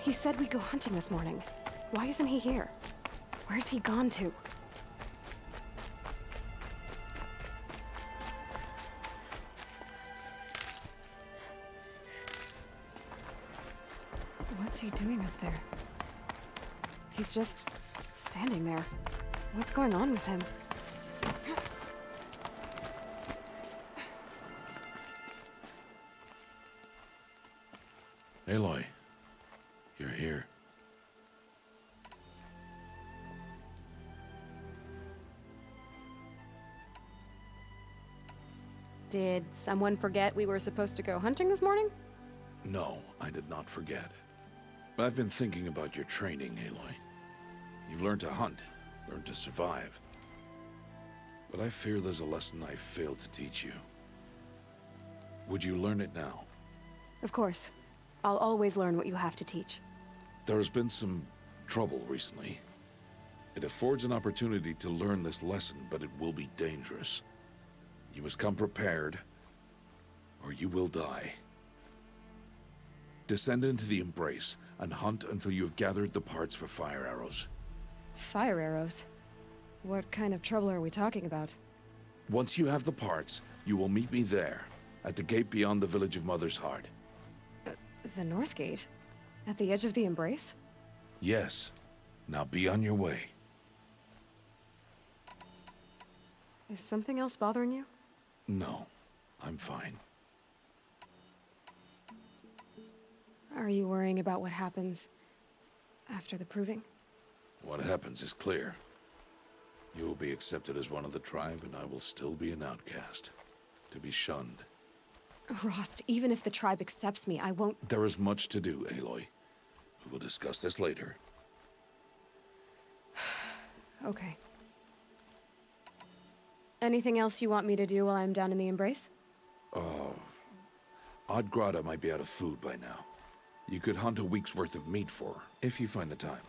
He said we'd go hunting this morning. Why isn't he here? Where's he gone to? What's he doing up there? He's just standing there. What's going on with him? Aloy, you're here. Did someone forget we were supposed to go hunting this morning? No, I did not forget. I've been thinking about your training, Aloy. You've learned to hunt, learned to survive. But I fear there's a lesson I failed to teach you. Would you learn it now? Of course. I'll always learn what you have to teach. There has been some trouble recently. It affords an opportunity to learn this lesson, but it will be dangerous. You must come prepared, or you will die. Descend into the Embrace and hunt until you have gathered the parts for fire arrows. Fire arrows? What kind of trouble are we talking about? Once you have the parts, you will meet me there, at the gate beyond the village of Mother's Heart. The North Gate? At the edge of the Embrace? Yes. Now be on your way. Is something else bothering you? No, I'm fine. Are you worrying about what happens after the proving? What happens is clear. You will be accepted as one of the tribe, and I will still be an outcast. To be shunned. Rost, even if the tribe accepts me, I won't— There is much to do, Aloy. We will discuss this later. Okay. Anything else you want me to do while I'm down in the Embrace? Oddgrada might be out of food by now. You could hunt a week's worth of meat for her, if you find the time.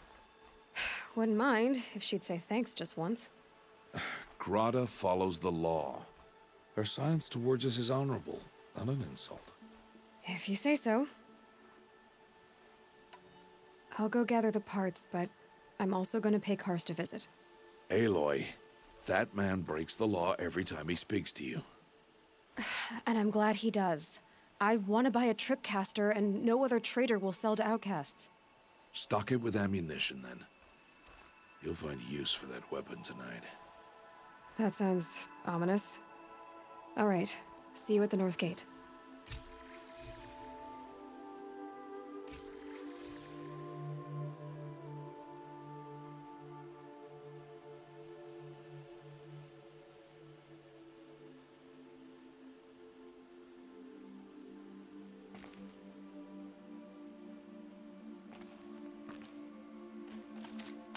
Wouldn't mind if she'd say thanks just once. Grada follows the law. Her silence towards us is honorable, not an insult. If you say so. I'll go gather the parts, but I'm also going to pay Karst a visit. Aloy, that man breaks the law every time he speaks to you. And I'm glad he does. I want to buy a tripcaster, and no other trader will sell to outcasts. Stock it with ammunition, then. You'll find use for that weapon tonight. That sounds ominous. All right. See you at the North Gate.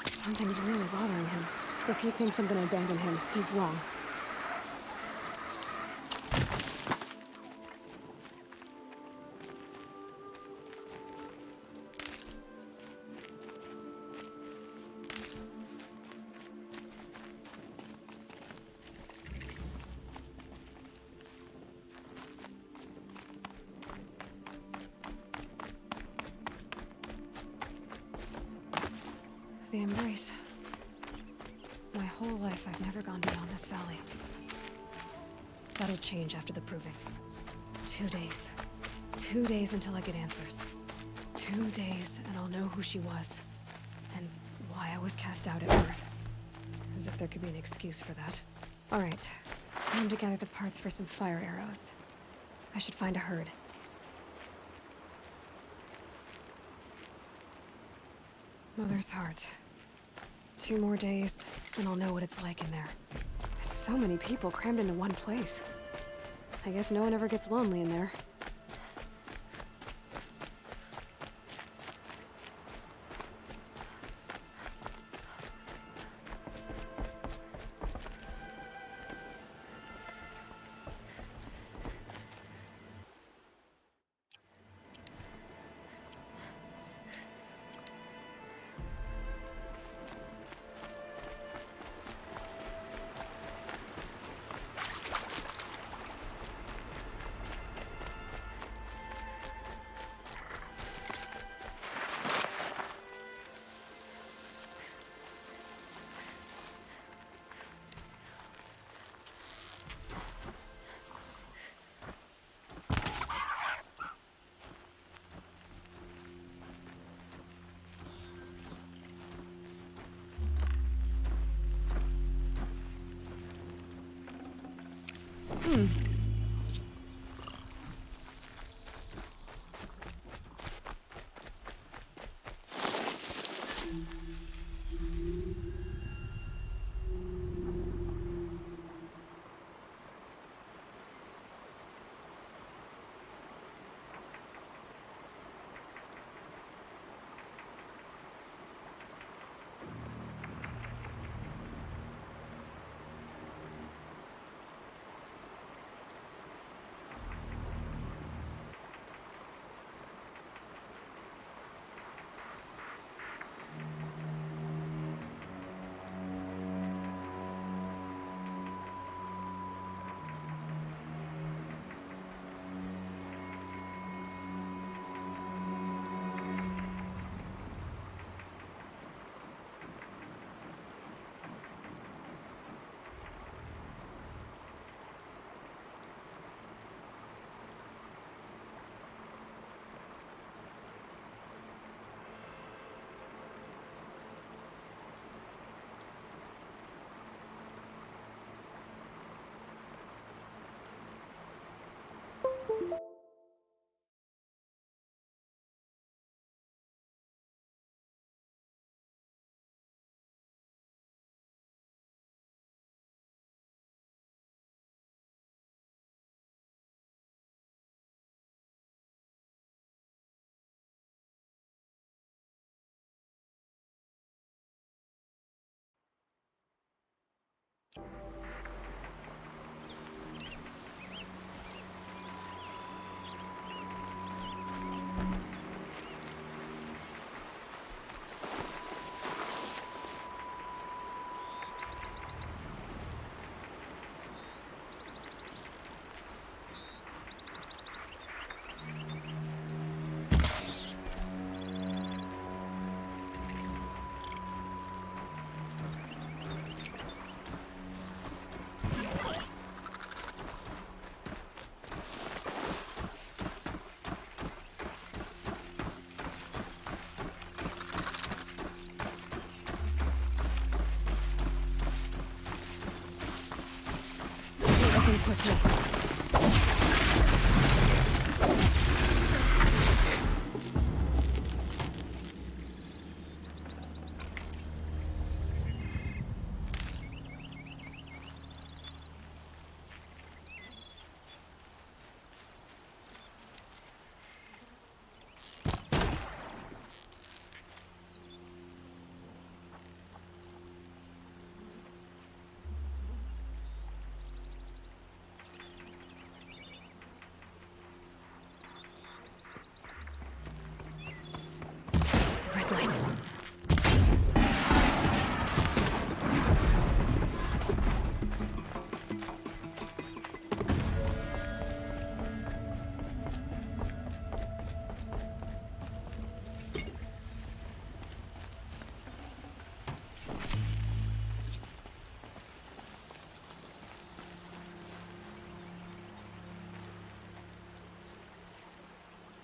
Something's really bothering him. If he thinks I'm gonna abandon him, he's wrong. The Embrace. My whole life, I've never gone beyond this valley. That'll change after the proving. 2 days. 2 days until I get answers. 2 days, and I'll know who she was. And why I was cast out at birth. As if there could be an excuse for that. Alright. Time to gather the parts for some fire arrows. I should find a herd. Mother's Heart. 2 more days, and I'll know what it's like in there. It's so many people crammed into one place. I guess no one ever gets lonely in there.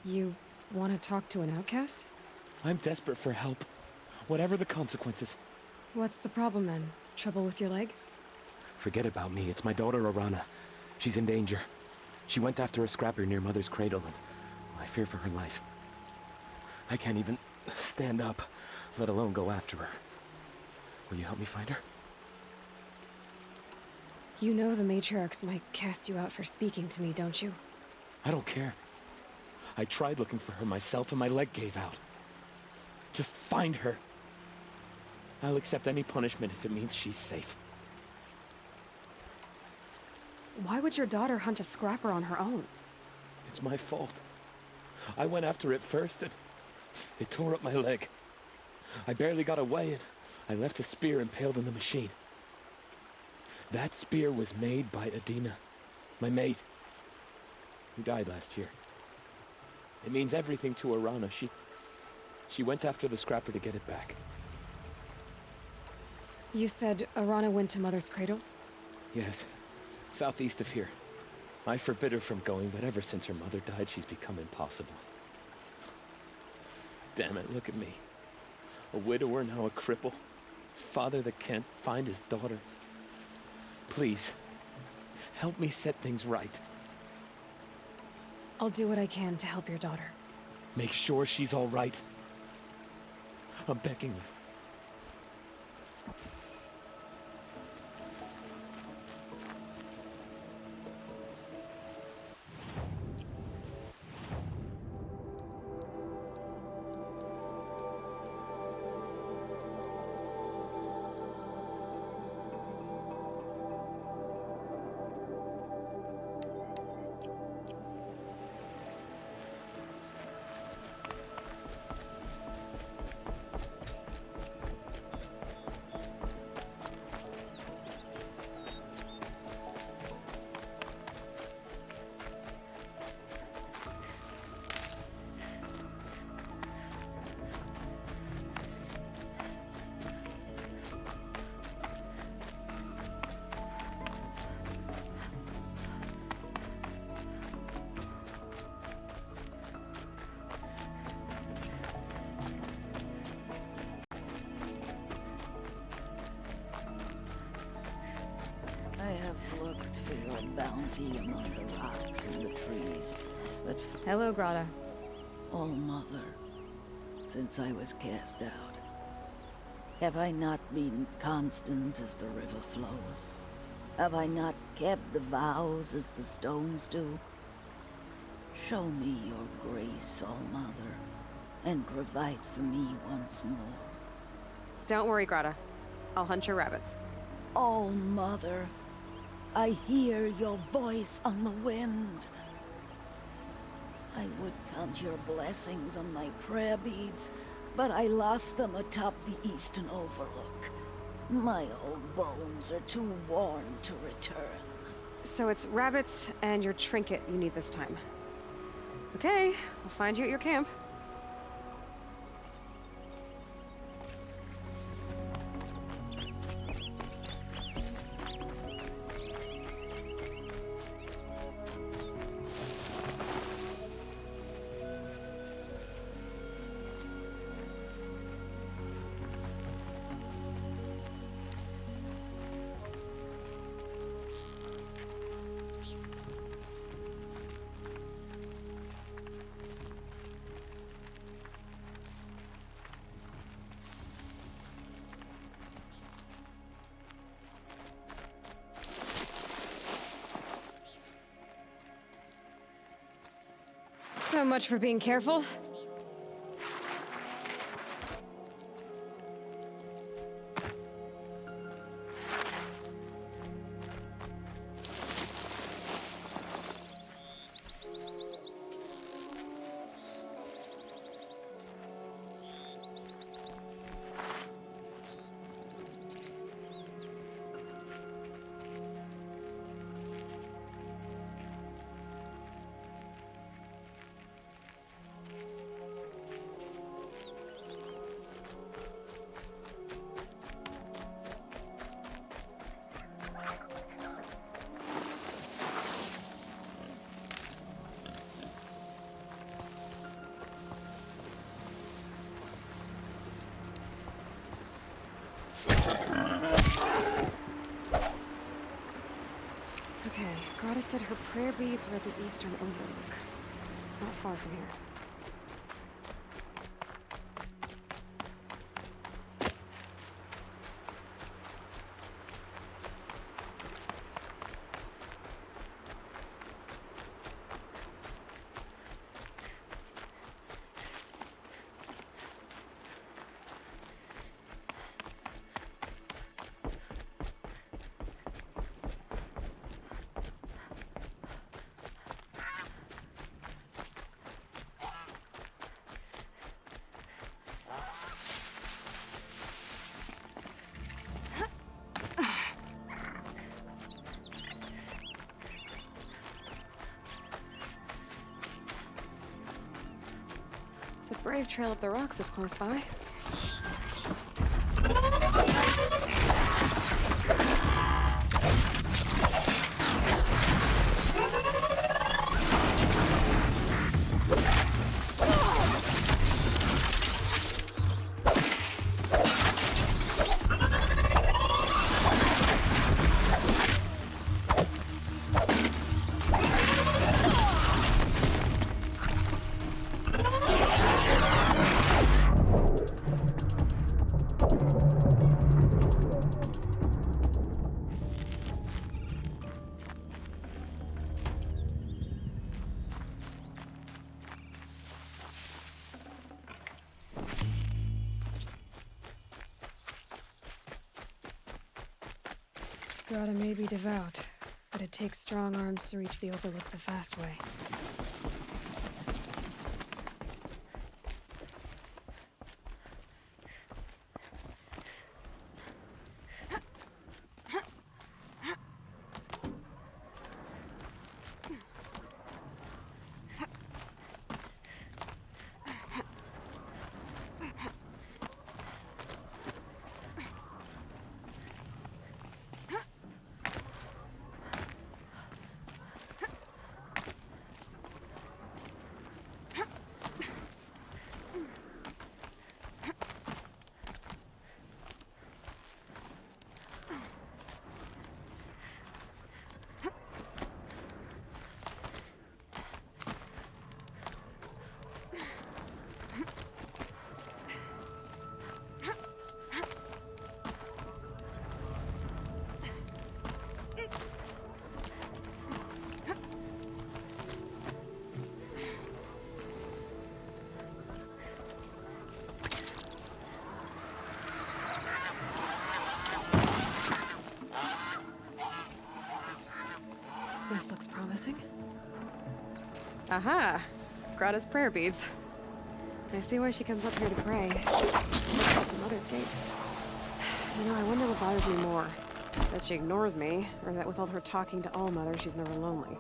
You want to talk to an outcast? I'm desperate for help. Whatever the consequences. What's the problem then? Trouble with your leg? Forget about me. It's my daughter, Arana. She's in danger. She went after a scrapper near Mother's cradle, and I fear for her life. I can't even stand up, let alone go after her. Will you help me find her? You know the matriarchs might cast you out for speaking to me, don't you? I don't care. I tried looking for her myself, and my leg gave out. Just find her. I'll accept any punishment if it means she's safe. Why would your daughter hunt a scrapper on her own? It's my fault. I went after it first, and it tore up my leg. I barely got away, and I left a spear impaled in the machine. That spear was made by Adina, my mate, who died last year. It means everything to Arana. She went after the scrapper to get it back. You said Arana went to Mother's cradle? Yes, southeast of here. I forbid her from going, but ever since her mother died, she's become impossible. Damn it, look at me. A widower, now a cripple. Father that can't find his daughter. Please, help me set things right. I'll do what I can to help your daughter. Make sure she's all right. I'm begging you. I have looked for your bounty among the rocks and the trees, but Hello, Grata. oh, Mother, since I was cast out, have I not been constant as the river flows? Have I not kept the vows as the stones do? Show me your grace, All Mother, and provide for me once more. Don't worry, Grata. I'll hunt your rabbits. All Mother, I hear your voice on the wind. I would count your blessings on my prayer beads, but I lost them atop the eastern overlook. My old bones are too worn to return. So it's rabbits and your trinket you need this time. Okay, I'll find you at your camp. So much for being careful. said her prayer beads were at the eastern overlook. It's not far from here. The brave trail up the rocks is close by. Grata may be devout, but it takes strong arms to reach the Overlook the fast way. This looks promising. Aha! Grata's prayer beads. I see why she comes up here to pray. Looks like the Mother's Gate. You know, I wonder what bothers me more. That she ignores me, or that with all her talking to All-Mother, she's never lonely.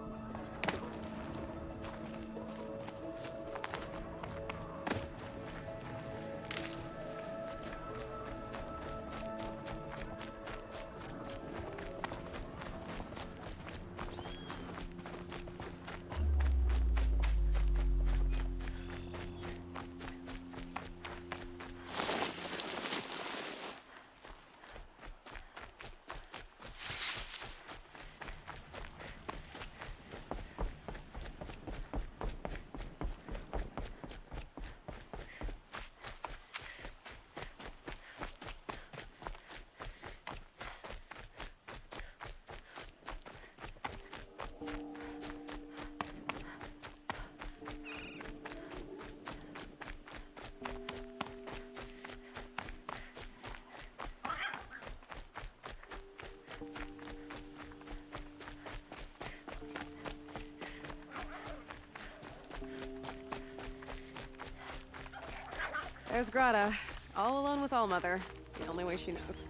There's Grata, all alone with All-Mother, the only way she knows.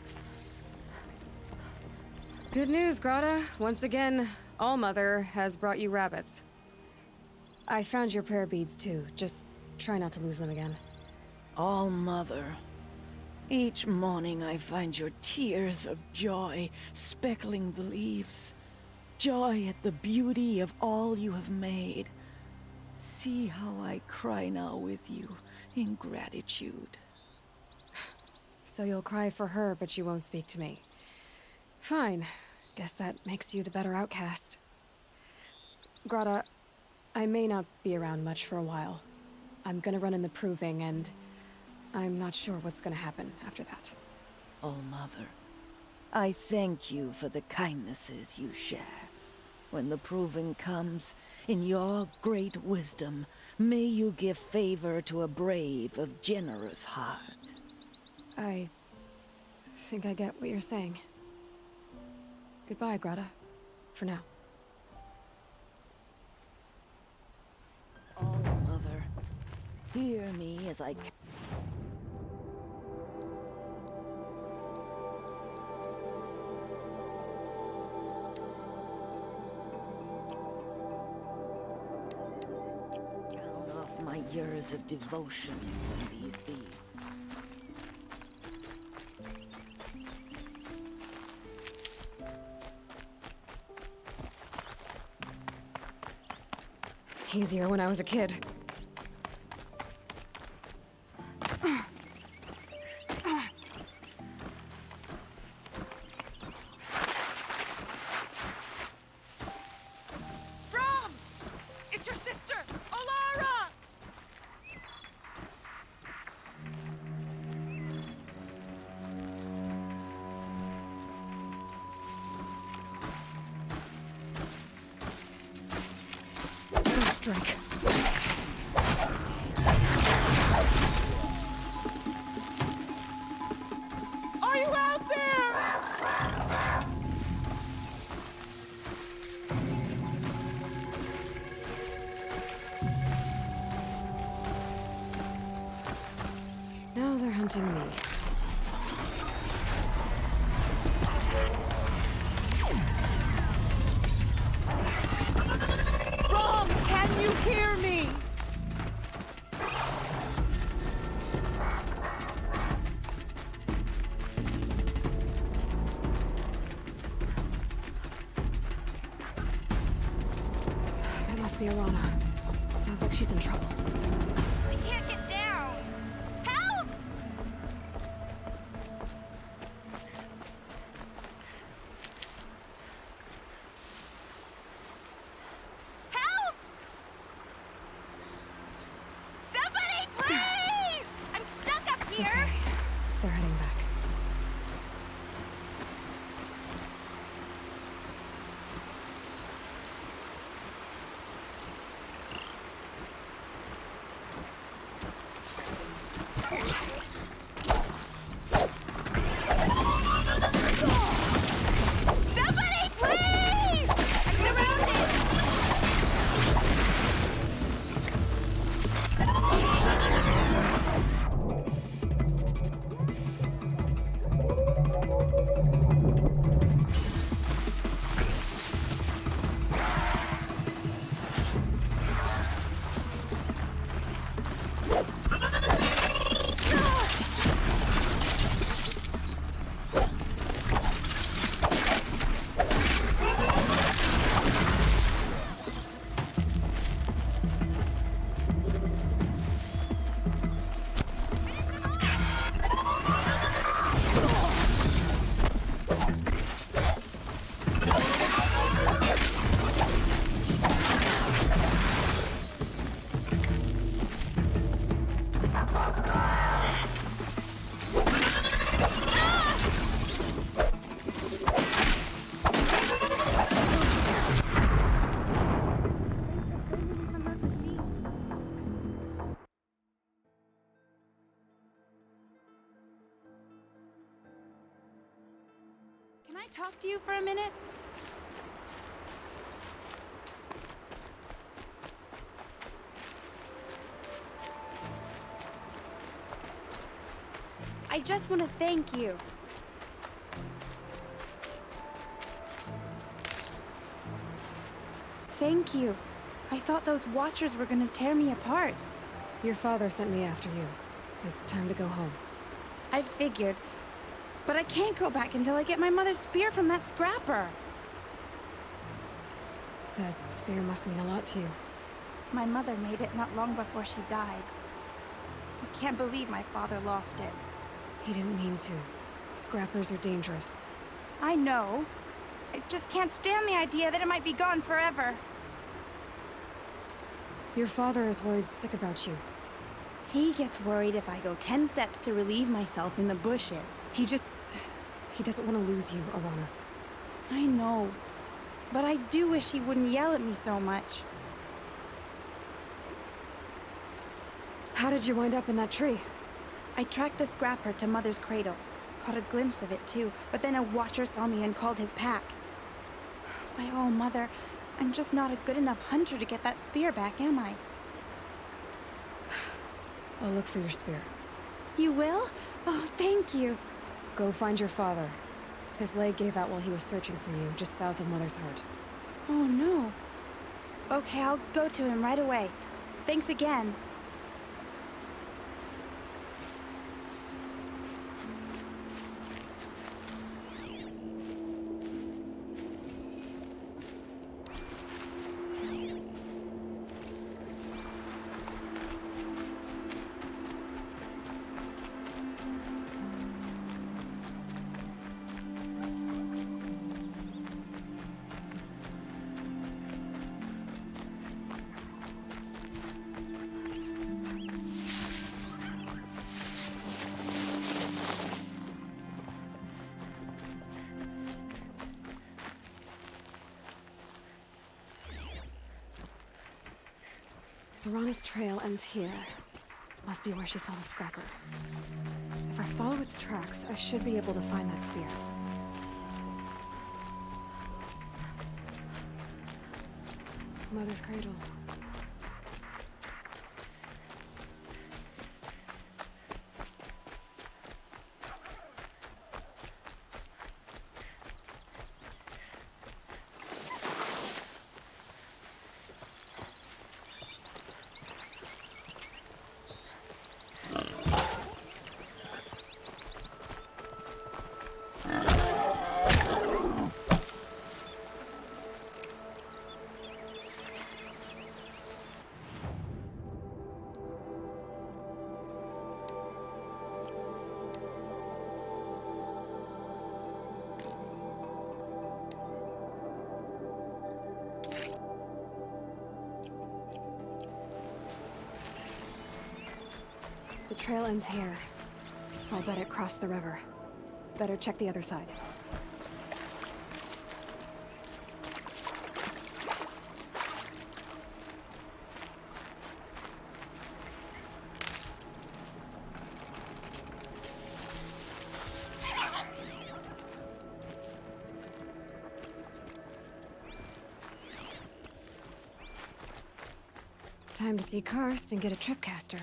Good news, Grata. Once again, All-Mother has brought you rabbits. I found your prayer beads too. Just try not to lose them again. All-Mother, each morning I find your tears of joy speckling the leaves. Joy at the beauty of all you have made. See how I cry now with you in gratitude. So you'll cry for her, but you won't speak to me. Fine. Guess that makes you the better outcast. Grata, I may not be around much for a while. I'm gonna run in the proving, and I'm not sure what's gonna happen after that. Oh, Mother, I thank you for the kindnesses you share. When the proving comes, in your great wisdom, may you give favor to a brave of generous heart. I think I get what you're saying. Goodbye, Grata. For now. Oh, Mother, hear me as I... count off my years of devotion from these beads. Easier when I was a kid. Rom! It's your sister, Alara! First drink. Are you out there? Now they're hunting me. Rom, can you hear me? That must be Alana. Sounds like she's in trouble. I can't get down. Help! Help! Somebody, please! I'm stuck up here. Okay. They're heading back. Somebody, please! I'm surrounded. Can I talk to you for a minute? I just want to thank you. Thank you. I thought those Watchers were gonna tear me apart. Your father sent me after you. It's time to go home. I figured. But I can't go back until I get my mother's spear from that scrapper. That spear must mean a lot to you. My mother made it not long before she died. I can't believe my father lost it. He didn't mean to. Scrappers are dangerous. I know. I just can't stand the idea that it might be gone forever. Your father is worried sick about you. He gets worried if I go 10 steps to relieve myself in the bushes. He doesn't want to lose you, Alana. I know, but I do wish he wouldn't yell at me so much. How did you wind up in that tree? I tracked the scrapper to Mother's cradle. Caught a glimpse of it too, but then a watcher saw me and called his pack. By all, Mother, I'm just not a good enough hunter to get that spear back, am I? I'll look for your spear. You will? Oh, thank you. Go find your father. His leg gave out while he was searching for you, just south of Mother's Heart. Oh, no. Okay, I'll go to him right away. Thanks again. Lorana's trail ends here. Must be where she saw the scrapper. If I follow its tracks, I should be able to find that spear. Mother's cradle. The trail ends here. I'll bet it crossed the river. Better check the other side. Time to see Karst and get a tripcaster.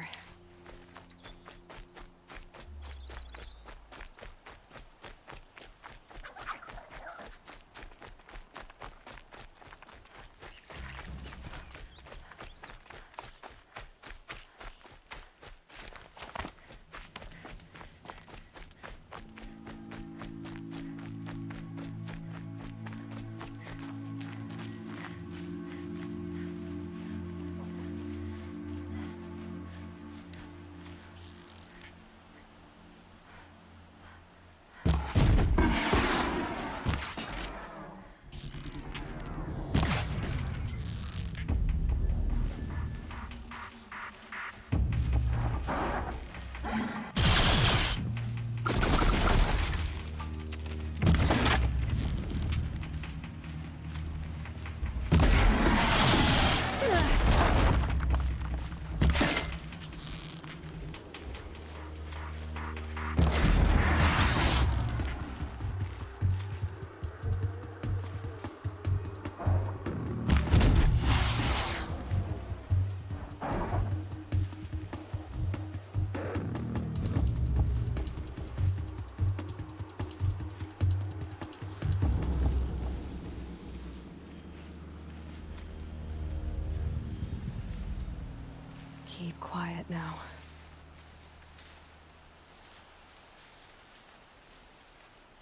Keep quiet now.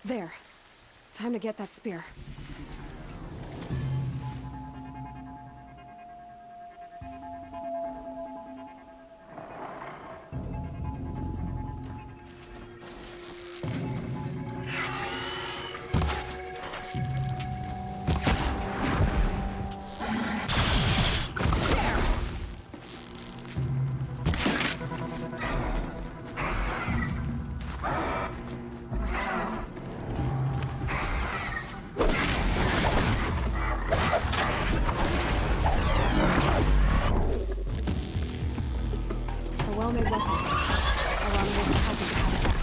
There. Time to get that spear. well-made weapon, along with the help of the back.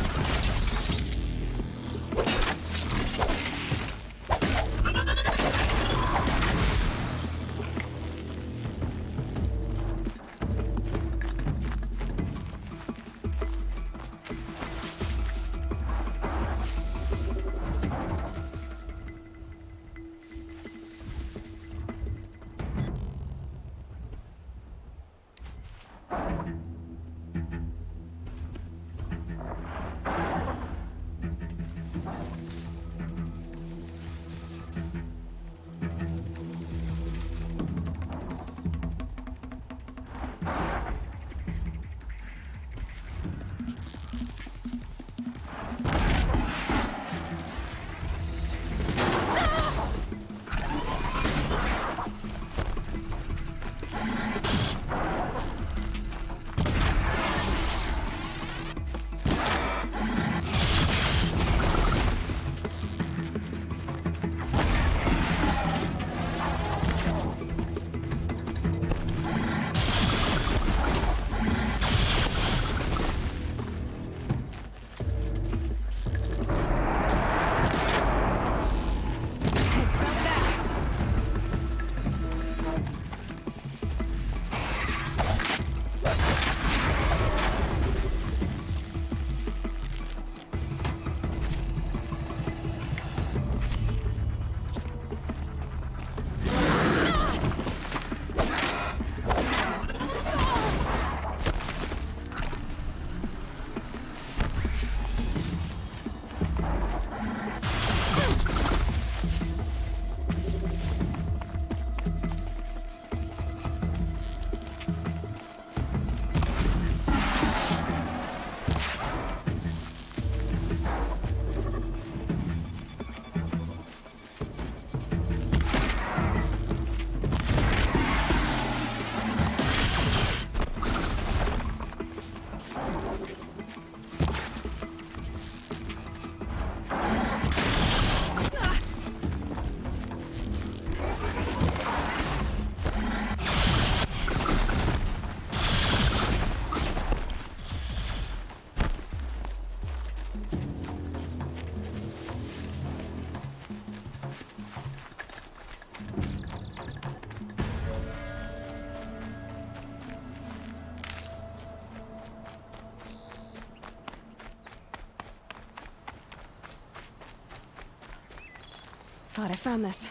Thought I found this.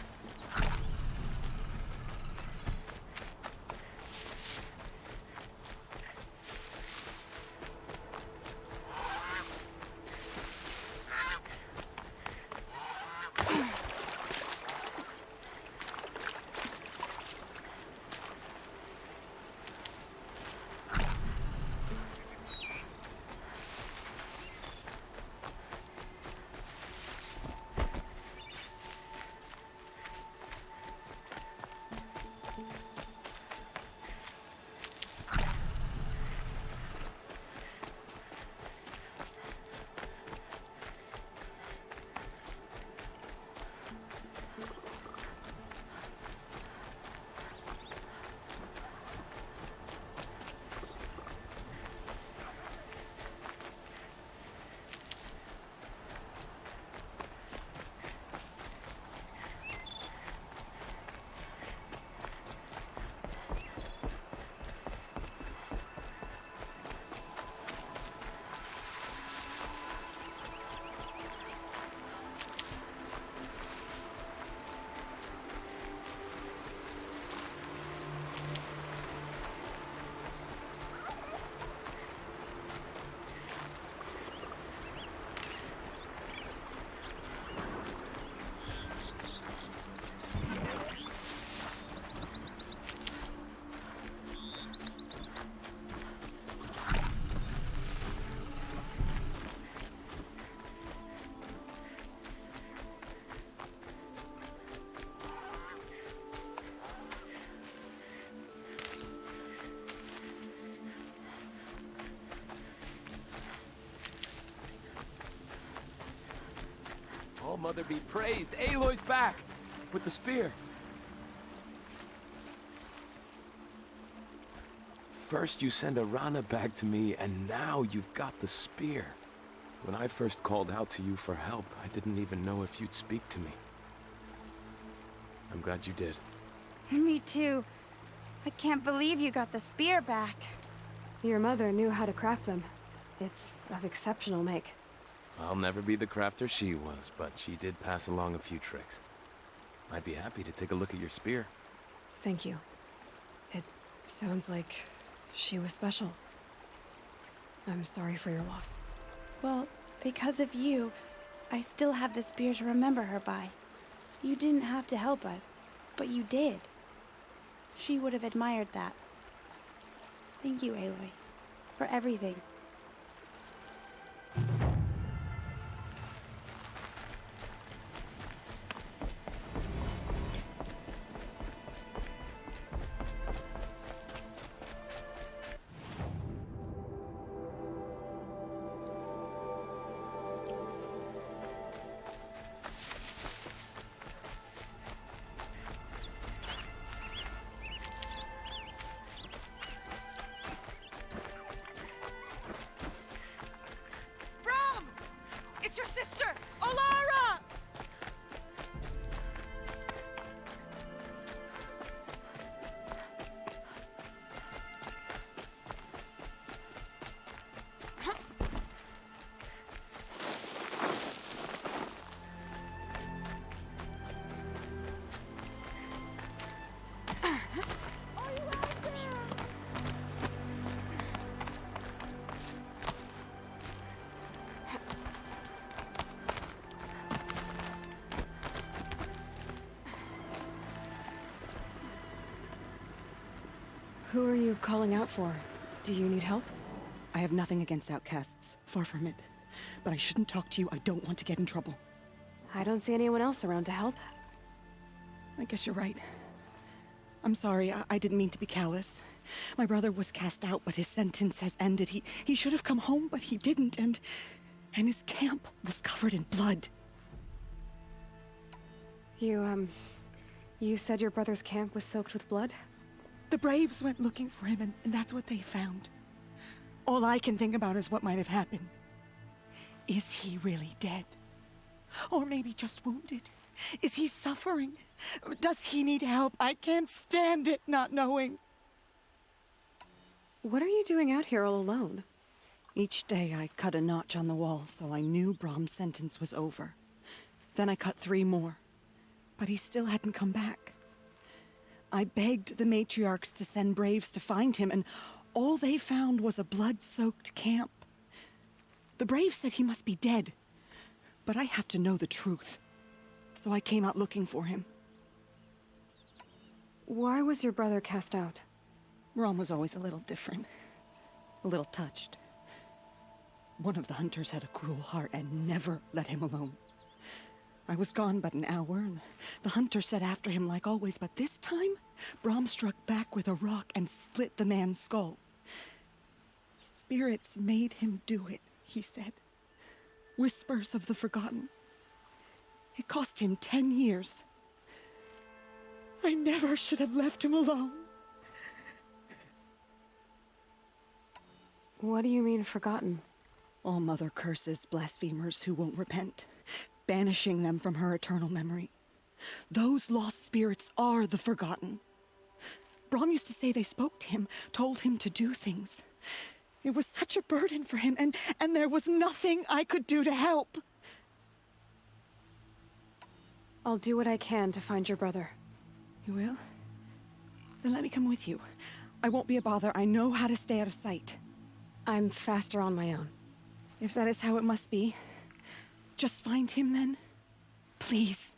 All Mother be praised. Aloy's back with the spear. First you send a Rana back to me, and now you've got the spear. When I first called out to you for help, I didn't even know if you'd speak to me. I'm glad you did. Me too. I can't believe you got the spear back. Your mother knew how to craft them. It's of exceptional make. I'll never be the crafter she was, but she did pass along a few tricks. I'd be happy to take a look at your spear. Thank you. It sounds like she was special. I'm sorry for your loss. Well, because of you, I still have the spear to remember her by. You didn't have to help us, but you did. She would have admired that. Thank you, Aloy, for everything. It's your sister, Olara! Who are you calling out for? Do you need help? I have nothing against outcasts. Far from it. But I shouldn't talk to you. I don't want to get in trouble. I don't see anyone else around to help. I guess you're right. I'm sorry. I didn't mean to be callous. My brother was cast out, but his sentence has ended. He should have come home, but he didn't, and his camp was covered in blood. You said your brother's camp was soaked with blood? The Braves went looking for him, and that's what they found. All I can think about is what might have happened. Is he really dead? Or maybe just wounded? Is he suffering? Does he need help? I can't stand it not knowing. What are you doing out here all alone? Each day I cut a notch on the wall so I knew Brahm's sentence was over. Then I cut 3 more. But he still hadn't come back. I begged the matriarchs to send Braves to find him, and all they found was a blood-soaked camp. The Braves said he must be dead, but I have to know the truth. So I came out looking for him. Why was your brother cast out? Rom was always a little different. A little touched. One of the hunters had a cruel heart and never let him alone. I was gone but an hour, and the hunter set after him like always, but this time, Brahm struck back with a rock and split the man's skull. Spirits made him do it, he said. Whispers of the forgotten. It cost him 10 years. I never should have left him alone. What do you mean, forgotten? All Mother curses blasphemers who won't repent, banishing them from her eternal memory. Those lost spirits are the forgotten. Brahm used to say they spoke to him, told him to do things. It was such a burden for him, and there was nothing I could do to help. I'll do what I can to find your brother. You will? Then let me come with you. I won't be a bother. I know how to stay out of sight. I'm faster on my own. If that is how it must be, just find him then. Please.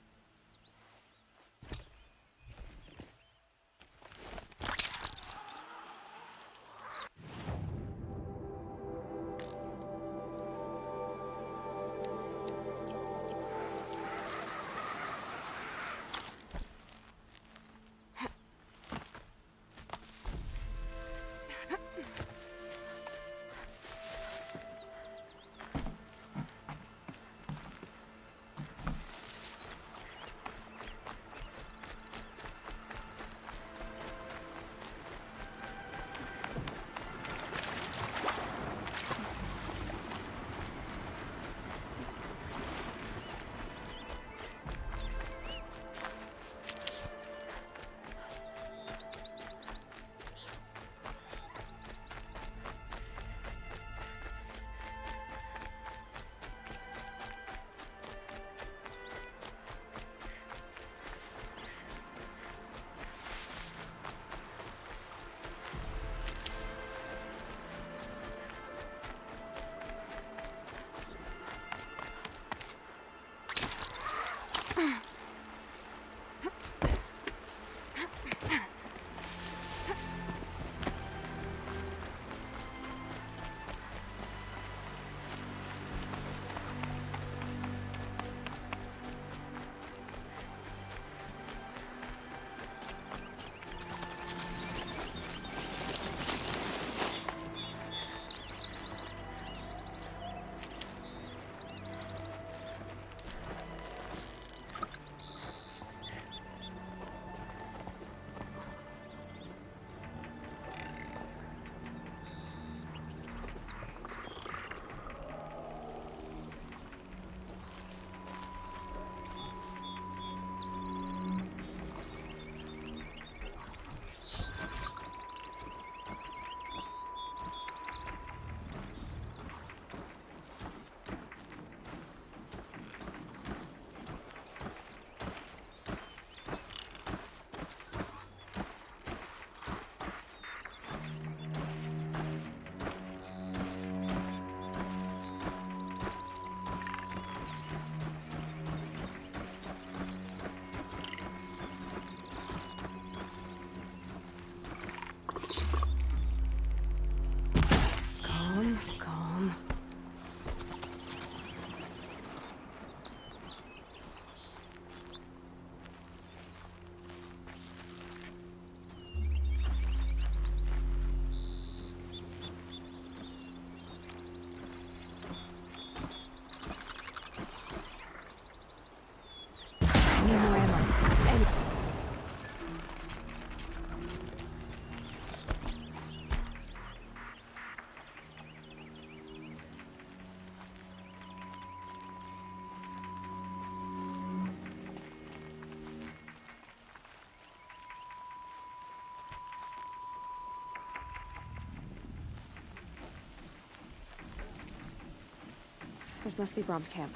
This must be Brom's camp.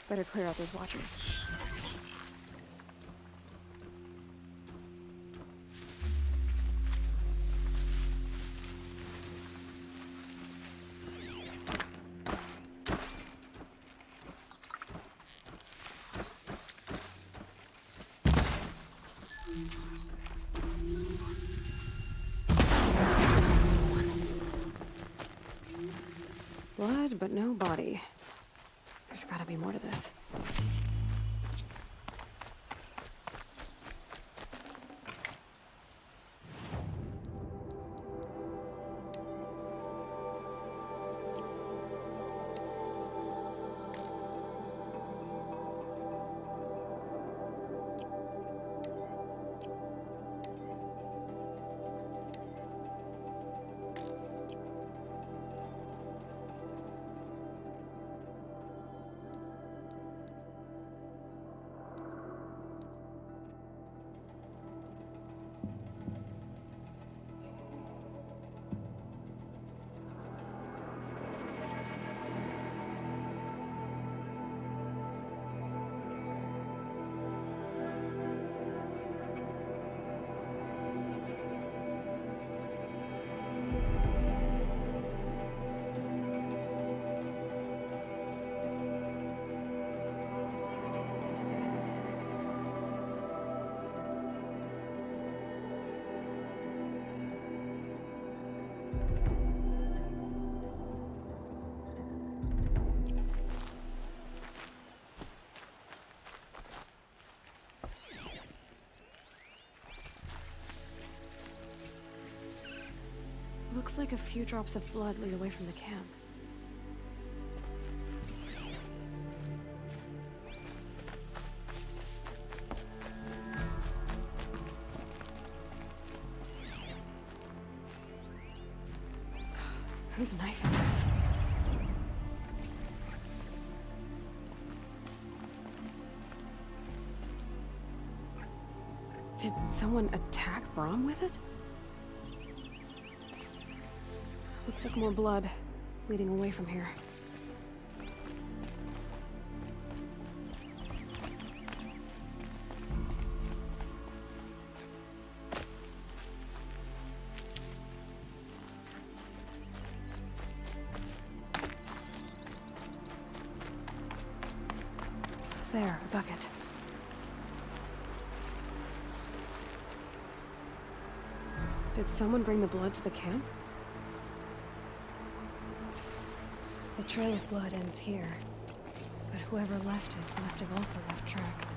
Better clear out those watchers. Blood, but no body. There's gotta be more to this. Looks like a few drops of blood lead away from the camp. Whose knife is this? Did someone attack Brom with it? Looks like more blood leading away from here. There, a bucket. Did someone bring the blood to the camp? The trail of blood ends here, but whoever left it must have also left tracks.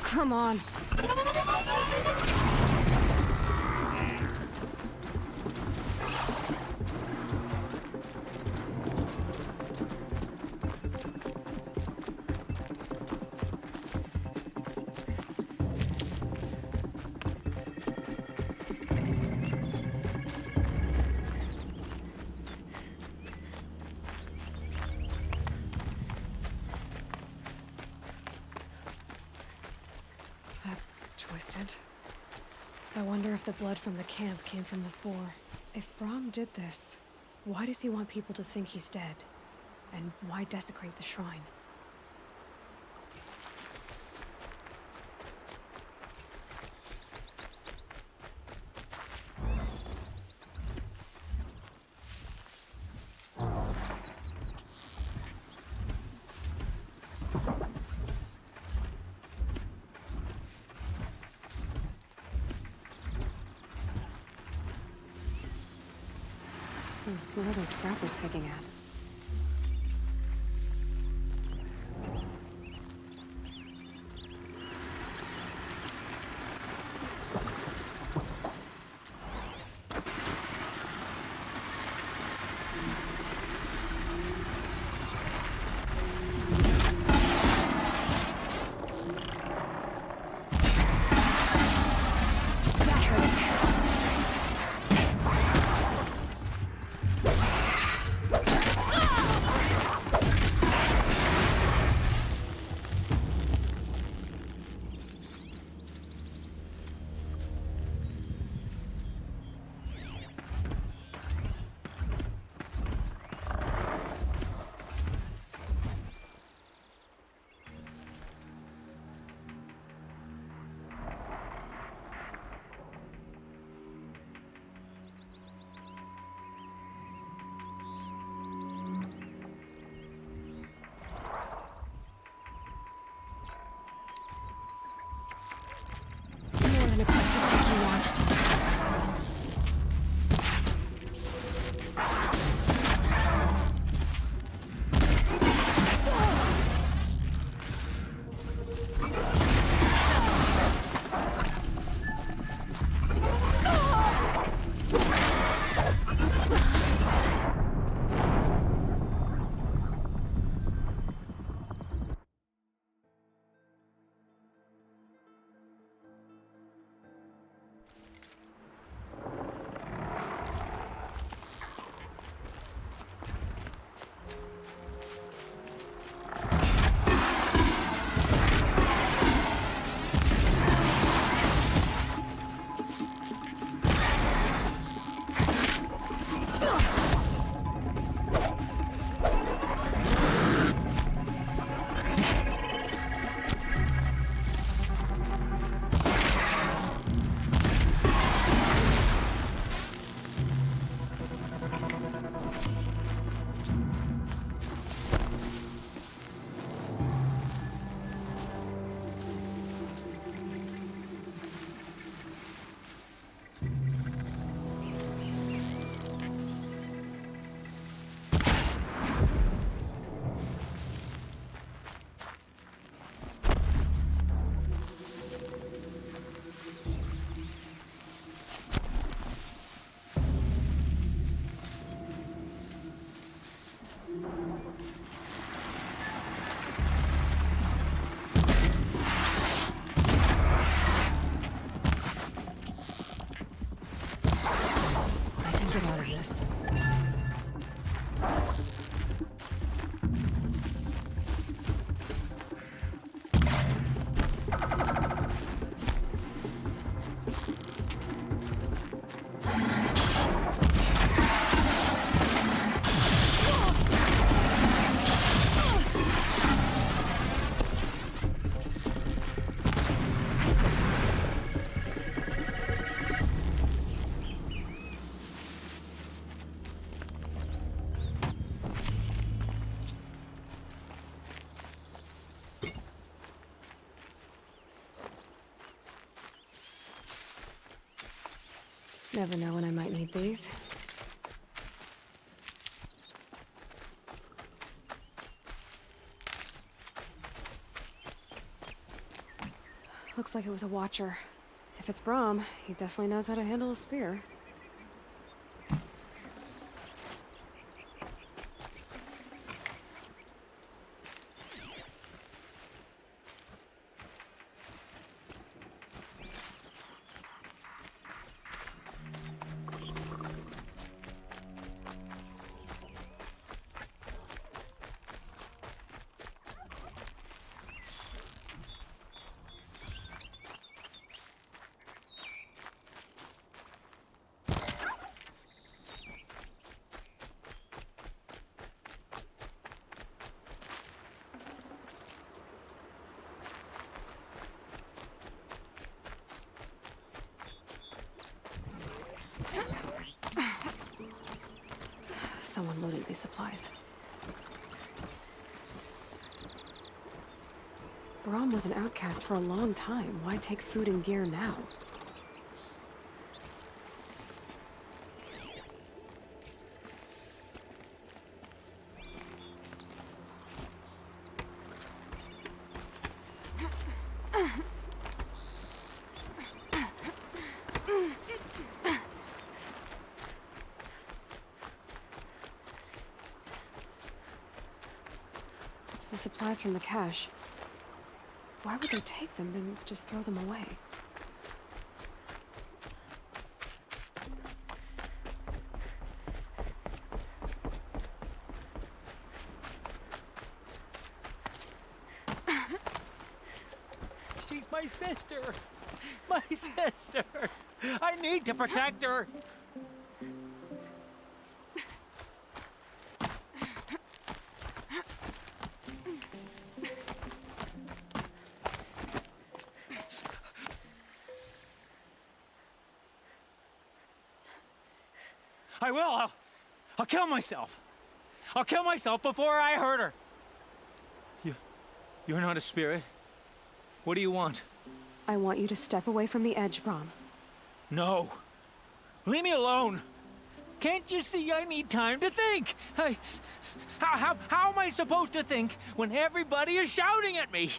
Come on. That's twisted. I wonder if the blood from the camp came from this boar. If Brom did this, why does he want people to think he's dead? And why desecrate the shrine? What are those scrappers picking at? Never know when I might need these. Looks like it was a watcher. If it's Brahm, he definitely knows how to handle a spear. Someone loaded these supplies. Brahm was an outcast for a long time. Why take food and gear now? The supplies from the cache. Why would they take them and just throw them away? She's my sister! My sister! I need to protect her! I will. I'll kill myself. I'll kill myself before I hurt her. You're not a spirit. What do you want? I want you to step away from the edge, Brahm. No. Leave me alone. Can't you see I need time to think? How am I supposed to think when everybody is shouting at me?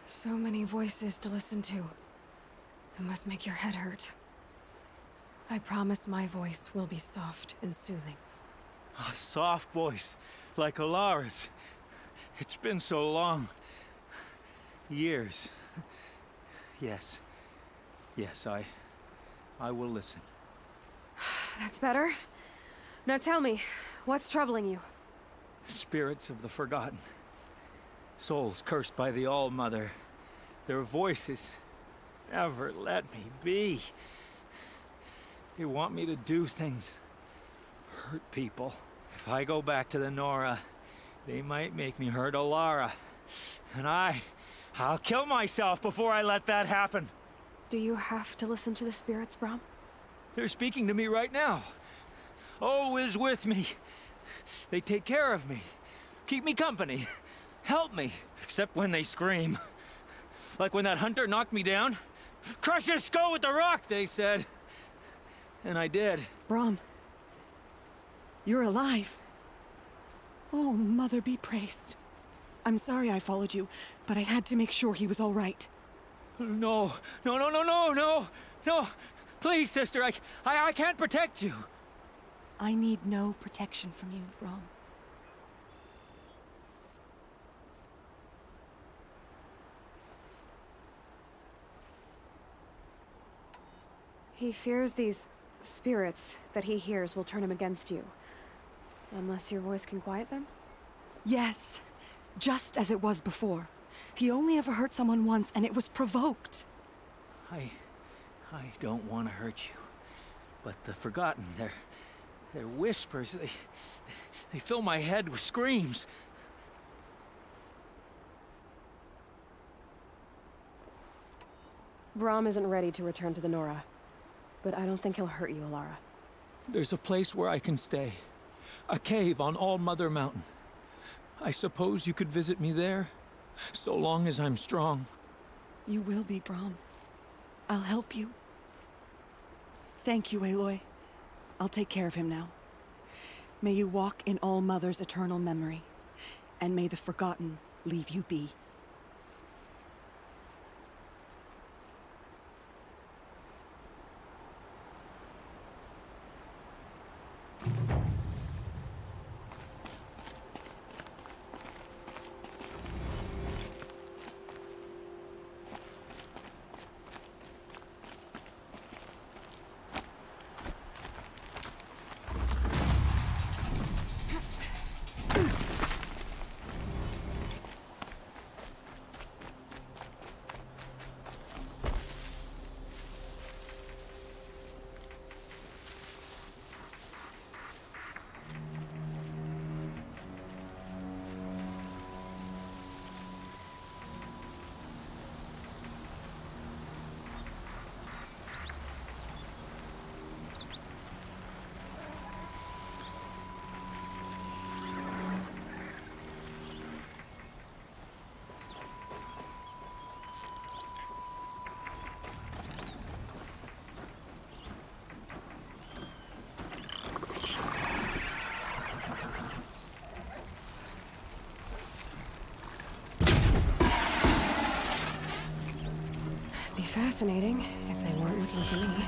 So many voices to listen to. It must make your head hurt. I promise my voice will be soft and soothing. A soft voice, like Alara's. It's been so long. Years. Yes. Yes, I will listen. That's better. Now tell me, what's troubling you? Spirits of the forgotten. Souls cursed by the All-Mother. Their voices never let me be. They want me to do things, hurt people. If I go back to the Nora, they might make me hurt Alara. And I'll kill myself before I let that happen. Do you have to listen to the spirits, Brahm? They're speaking to me right now. Oh is with me. They take care of me, keep me company, help me, except when they scream. Like when that hunter knocked me down. Crush his skull with the rock, they said. And I did. Brahm, you're alive. Oh, Mother be praised. I'm sorry I followed you, but I had to make sure he was all right. No. Please, sister, I can't protect you. I need no protection from you, Brahm. He fears these spirits that he hears will turn him against you. Unless your voice can quiet them? Yes, just as it was before. He only ever hurt someone once, and it was provoked. I don't want to hurt you. But the Forgotten, their whispers, they fill my head with screams. Brahm isn't ready to return to the Nora. But I don't think he'll hurt you, Alara. There's a place where I can stay. A cave on All-Mother Mountain. I suppose you could visit me there? So long as I'm strong. You will be, Brom. I'll help you. Thank you, Aloy. I'll take care of him now. May you walk in All Mother's eternal memory, and may the Forgotten leave you be. Be fascinating if they weren't looking for me.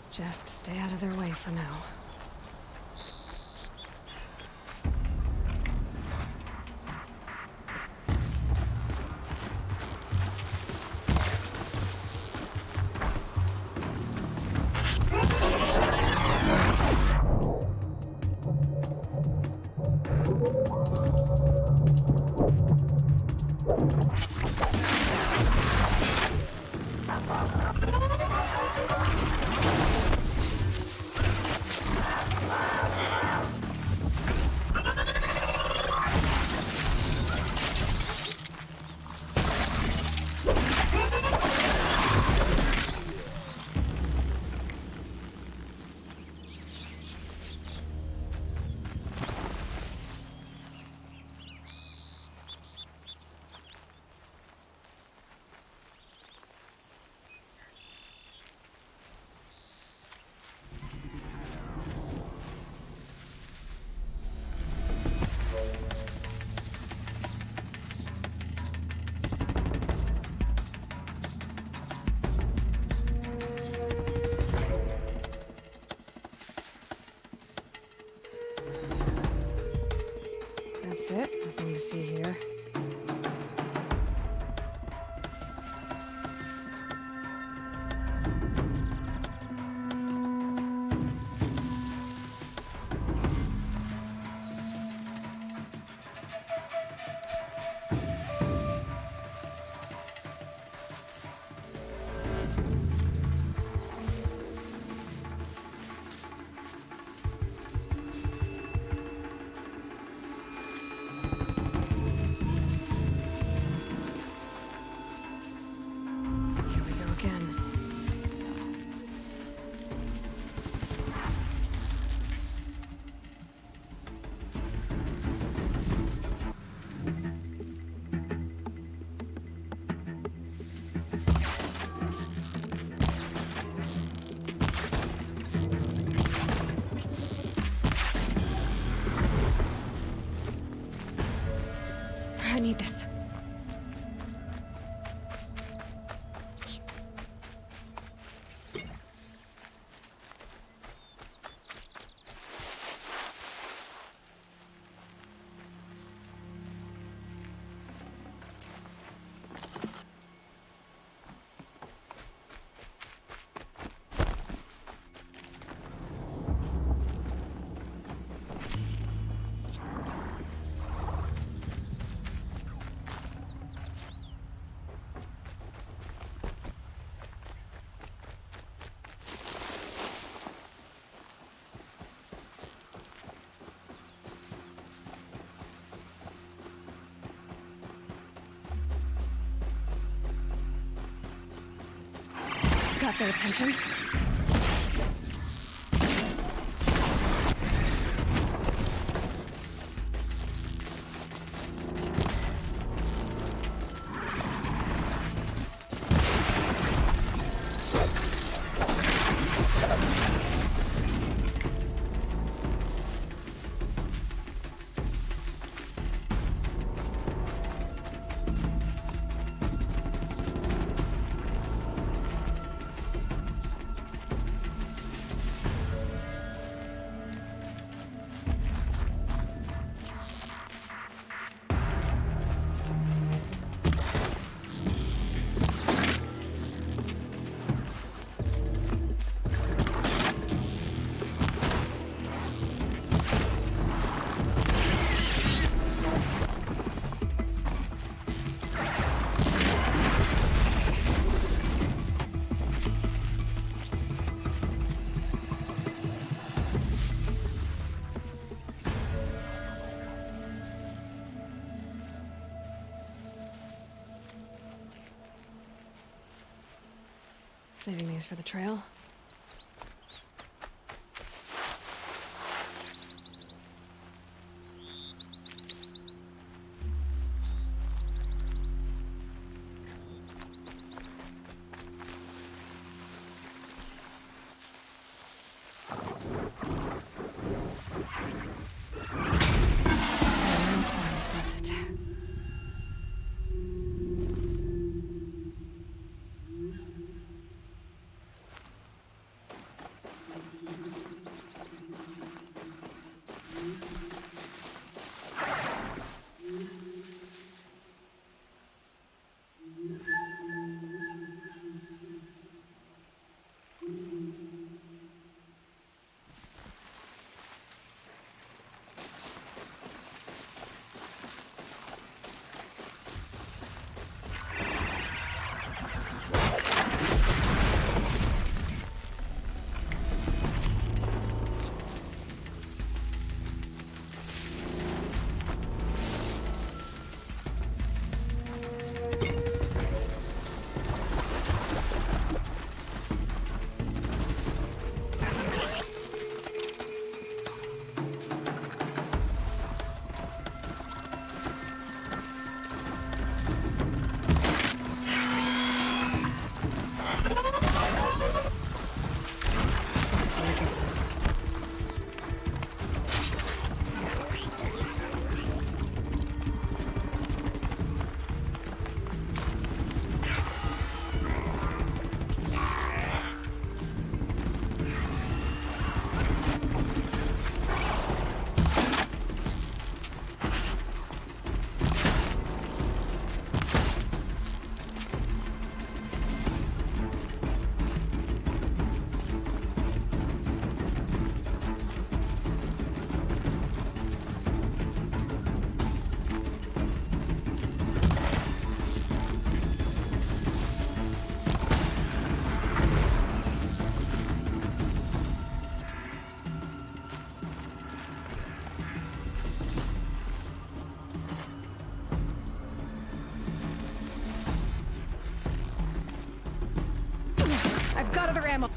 Just stay out of their way for now. it. Nothing to see here. Here we go again. I need this. Got their attention. Saving these for the trail. Does it? out of their ammo.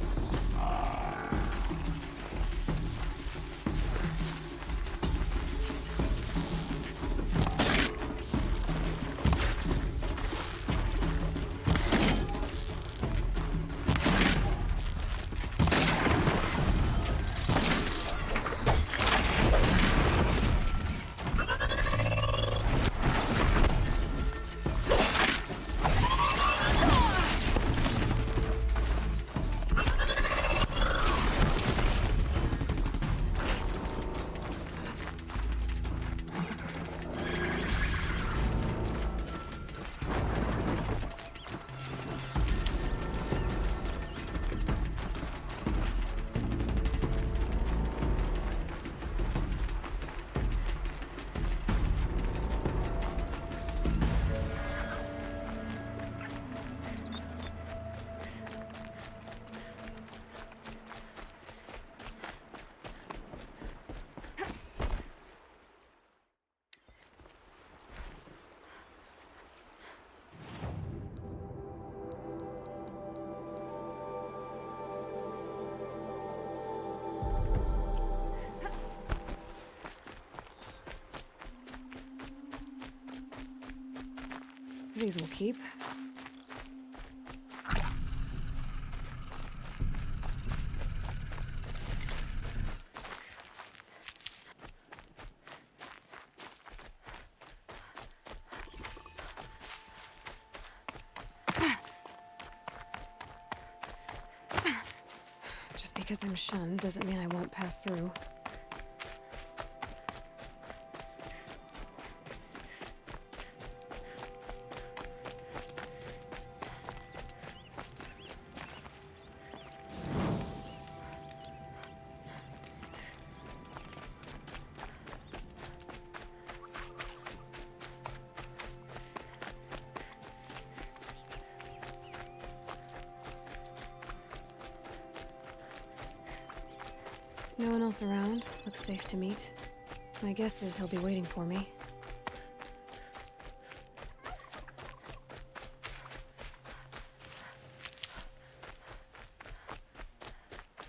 These will keep. Just because I'm shunned doesn't mean I won't pass through. No one else around. Looks safe to meet. My guess is he'll be waiting for me.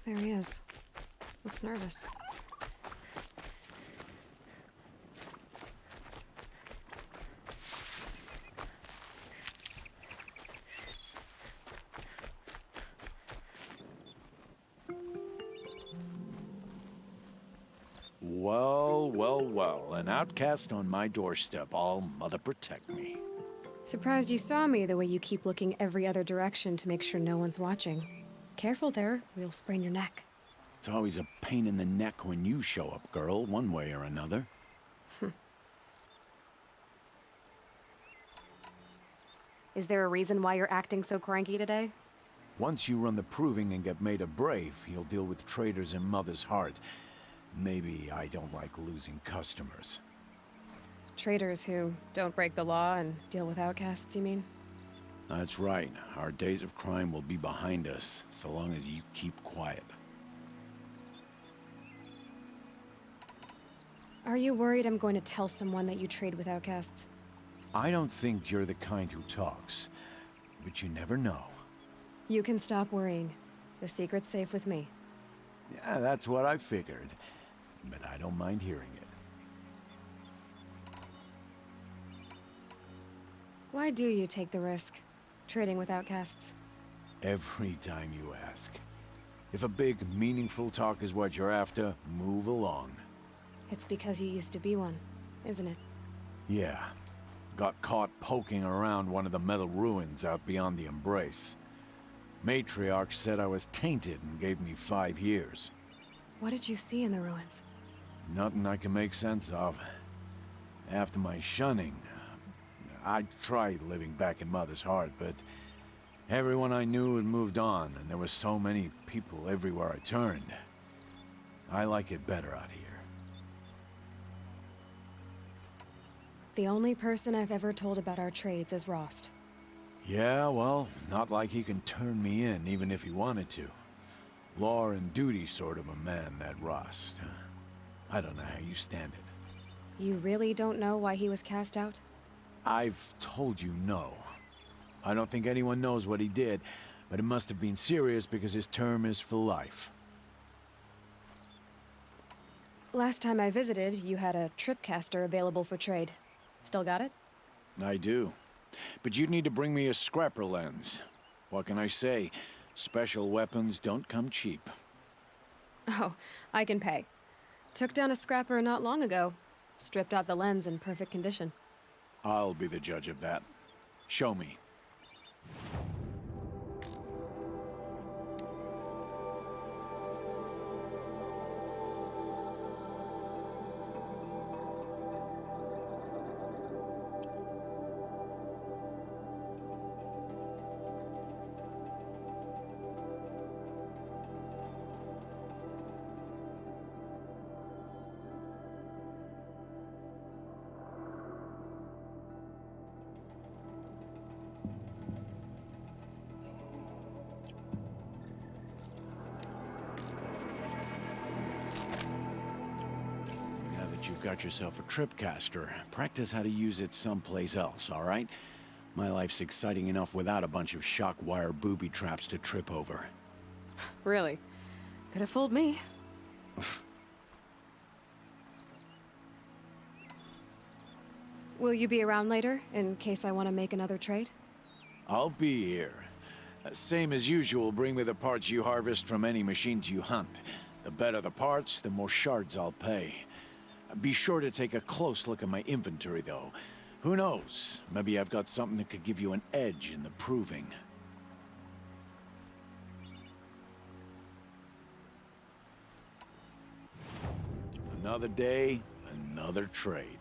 There he is. Looks nervous. Well, well, well. An outcast on my doorstep. All mother protect me. Surprised you saw me the way you keep looking every other direction to make sure no one's watching. Careful there, or you'll sprain your neck. It's always a pain in the neck when you show up, girl, one way or another. Is there a reason why you're acting so cranky today? Once you run the proving and get made a brave, you'll deal with traitors in Mother's Heart. Maybe I don't like losing customers. Traitors who don't break the law and deal with outcasts, you mean? That's right. Our days of crime will be behind us, so long as you keep quiet. Are you worried I'm going to tell someone that you trade with outcasts? I don't think you're the kind who talks, but you never know. You can stop worrying. The secret's safe with me. Yeah, that's what I figured. But I don't mind hearing it. Why do you take the risk, trading with outcasts? Every time you ask. If a big, meaningful talk is what you're after, move along. It's because you used to be one, isn't it? Yeah. Got caught poking around one of the metal ruins out beyond the Embrace. Matriarch said I was tainted and gave me 5 years. What did you see in the ruins? Nothing I can make sense of. After my shunning, I tried living back in Mother's Heart, but everyone I knew had moved on, and there were so many people everywhere I turned. I like it better out here. The only person I've ever told about our trades is Rost. Yeah, well, not like he can turn me in, even if he wanted to. Law and duty sort of a man, that Rost. I don't know how you stand it. You really don't know why he was cast out? I've told you no. I don't think anyone knows what he did, but it must have been serious because his term is for life. Last time I visited, you had a tripcaster available for trade. Still got it? I do. But you'd need to bring me a scrapper lens. What can I say? Special weapons don't come cheap. Oh, I can pay. Took down a scrapper not long ago. Stripped out the lens in perfect condition. I'll be the judge of that. Show me. Now that you've got yourself a tripcaster, practice how to use it someplace else, all right? My life's exciting enough without a bunch of shock wire booby traps to trip over. Really? Could have fooled me. Will you be around later, in case I want to make another trade? I'll be here. Same as usual, bring me the parts you harvest from any machines you hunt. The better the parts, the more shards I'll pay. Be sure to take a close look at my inventory, though. Who knows? Maybe I've got something that could give you an edge in the proving. Another day, another trade.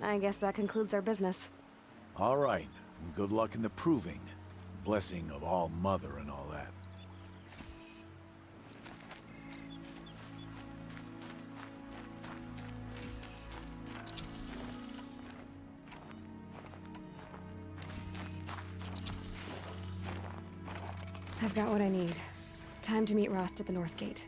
I guess that concludes our business. All right, and good luck in the proving. Blessing of All Mother and all that. I've got what I need. Time to meet Rost at the North Gate.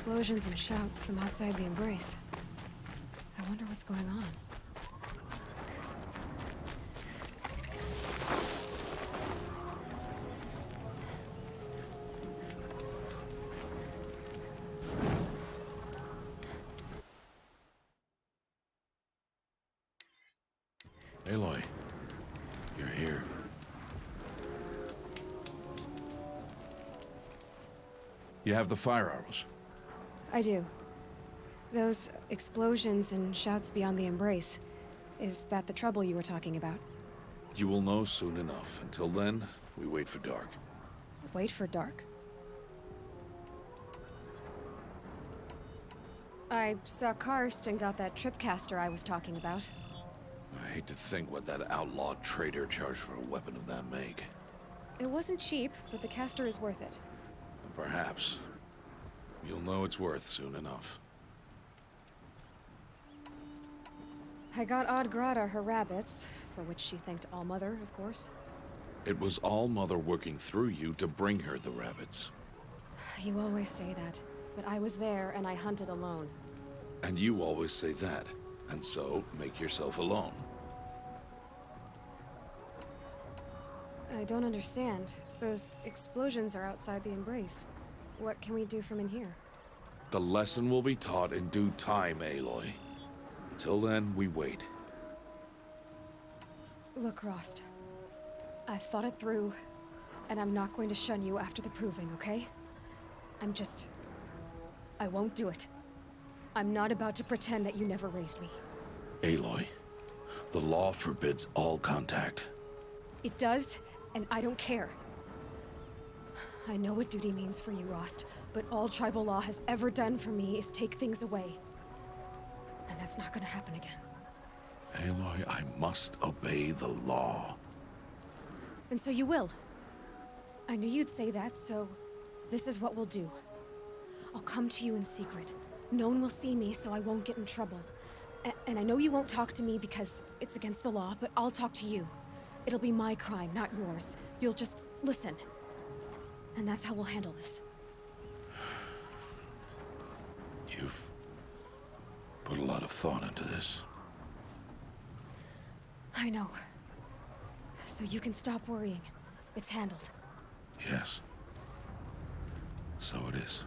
Explosions and shouts from outside the embrace. I wonder what's going on. Aloy, you're here. You have the fire arrows. I do. Those explosions and shouts beyond the embrace. Is that the trouble you were talking about? You will know soon enough. Until then, we wait for dark. Wait for dark. I saw Karst and got that tripcaster I was talking about. I hate to think what that outlaw trader charged for a weapon of that make. It wasn't cheap, but the caster is worth it. Perhaps. You'll know it's worth soon enough. I got Oddgrada her rabbits, for which she thanked All-Mother, of course. It was All-Mother working through you to bring her the rabbits. You always say that, but I was there and I hunted alone. And you always say that, and so make yourself alone. I don't understand. Those explosions are outside the embrace. What can we do from in here? The lesson will be taught in due time, Aloy. Until then, we wait. Look, Rost. I've thought it through, and I'm not going to shun you after the proving, okay? I won't do it. I'm not about to pretend that you never raised me. Aloy, the law forbids all contact. It does, and I don't care. I know what duty means for you, Rost, but all tribal law has ever done for me is take things away. And that's not gonna happen again. Aloy, I must obey the law. And so you will. I knew you'd say that, so this is what we'll do. I'll come to you in secret. No one will see me, so I won't get in trouble. And I know you won't talk to me because it's against the law, but I'll talk to you. It'll be my crime, not yours. You'll just listen. And that's how we'll handle this. You've put a lot of thought into this. I know. So you can stop worrying. It's handled. Yes. So it is.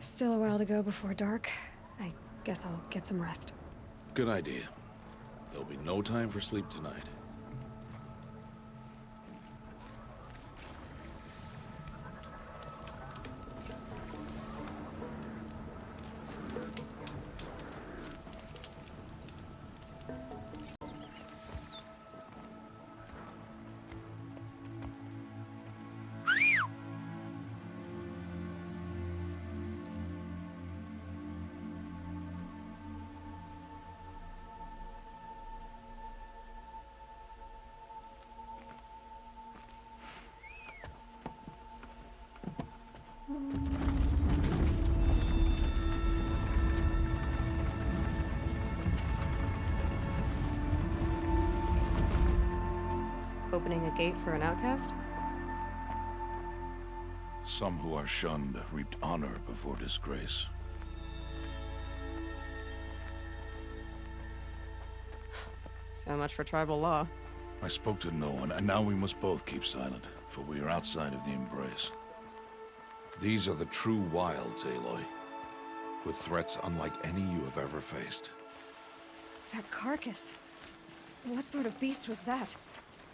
Still a while to go before dark. I guess I'll get some rest. Good idea. There'll be no time for sleep tonight. Opening a gate for an outcast? Some who are shunned reaped honor before disgrace. So much for tribal law. I spoke to no one, and now we must both keep silent, for we are outside of the embrace. These are the true wilds, Aloy, with threats unlike any you have ever faced. That carcass. What sort of beast was that?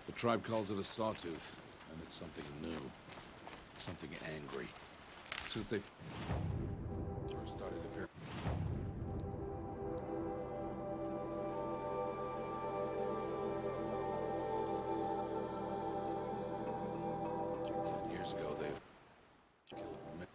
The tribe calls it a sawtooth, and it's something new. Something angry. Since they first started appearing. 10 years ago, they killed many.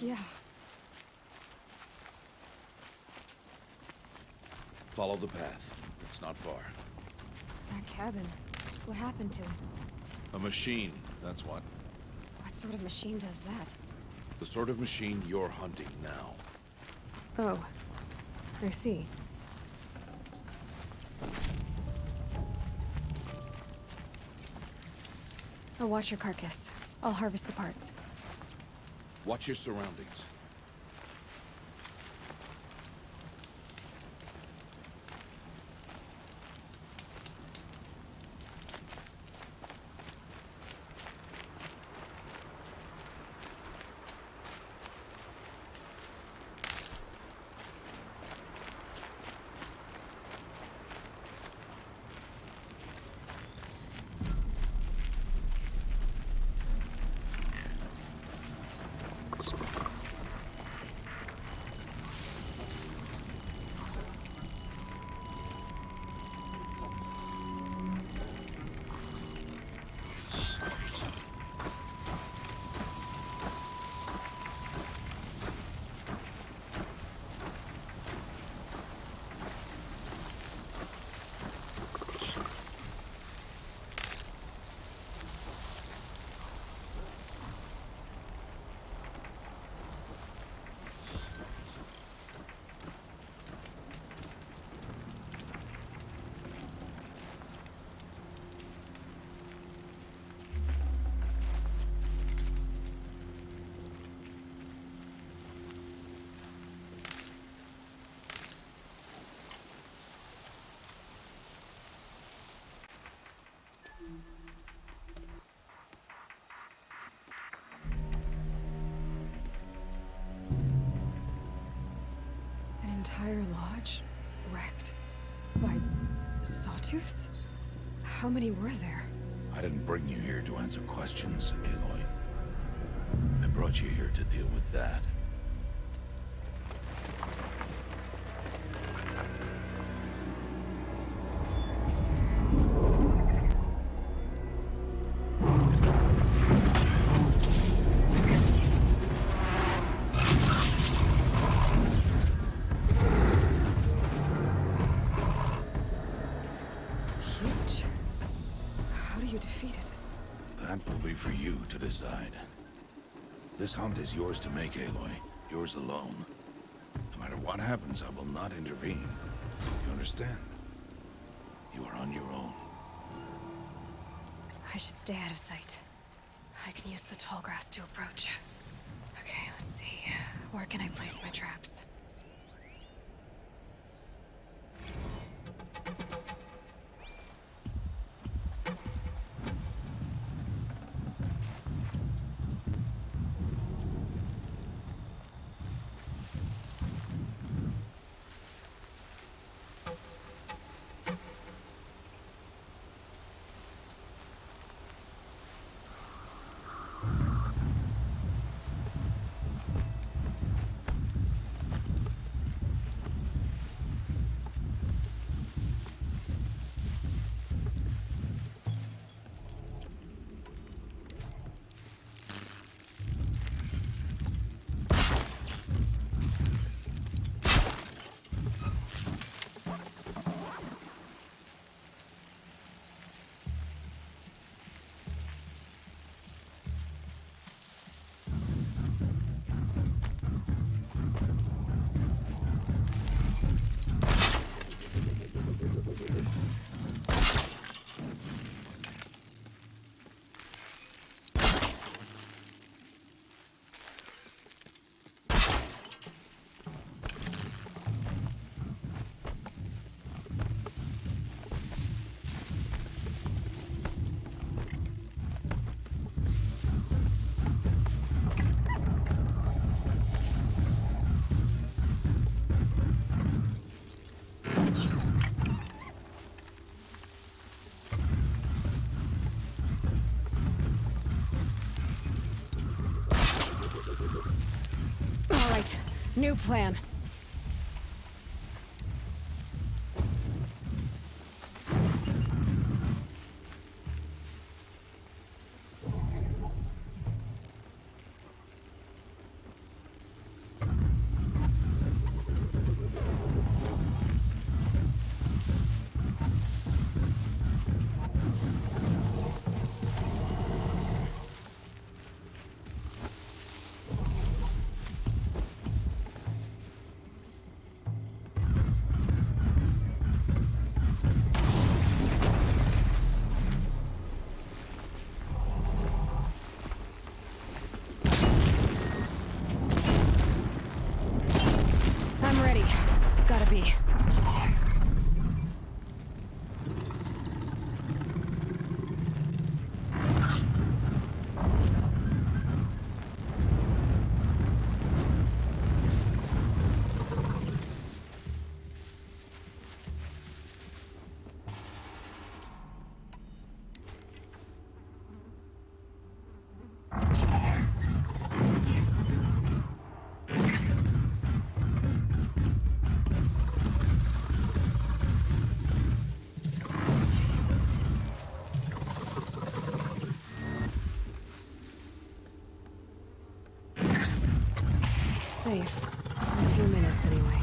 Yeah. Follow the path. It's not far. That cabin. What happened to it? A machine, that's what. What sort of machine does that? The sort of machine you're hunting now. Oh. I see. I'll watch your carcass. I'll harvest the parts. Watch your surroundings. An entire lodge wrecked by sawtooths? How many were there? I didn't bring you here to answer questions, Aloy. I brought you here to deal with that. Huge. How do you defeat it? That will be for you to decide. This hunt is yours to make, Aloy. Yours alone. No matter what happens, I will not intervene. You understand? You are on your own. I should stay out of sight. I can use the tall grass to approach. Okay, let's see. Where can I place my traps? New plan. ready. Gotta be. Safe. For a few minutes, anyway.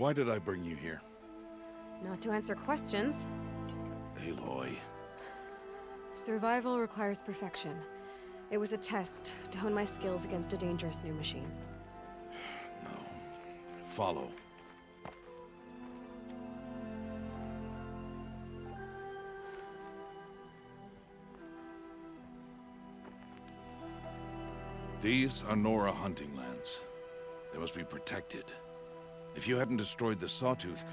Why did I bring you here? Not to answer questions. Aloy. Survival requires perfection. It was a test to hone my skills against a dangerous new machine. No. Follow. These are Nora hunting lands. They must be protected. If you hadn't destroyed the Sawtooth,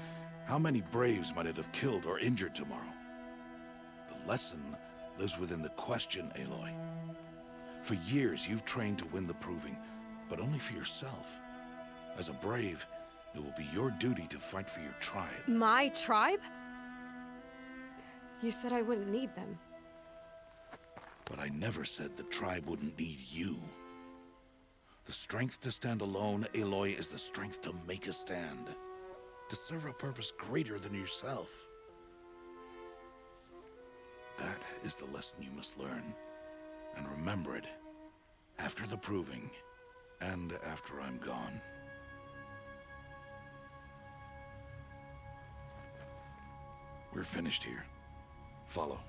how many Braves might it have killed or injured tomorrow? The lesson lives within the question, Aloy. For years, you've trained to win the Proving, but only for yourself. As a Brave, it will be your duty to fight for your tribe. My tribe? You said I wouldn't need them. But I never said the tribe wouldn't need you. The strength to stand alone, Aloy, is the strength to make a stand. To serve a purpose greater than yourself. That is the lesson you must learn. And remember it after the proving, and after I'm gone. We're finished here. Follow.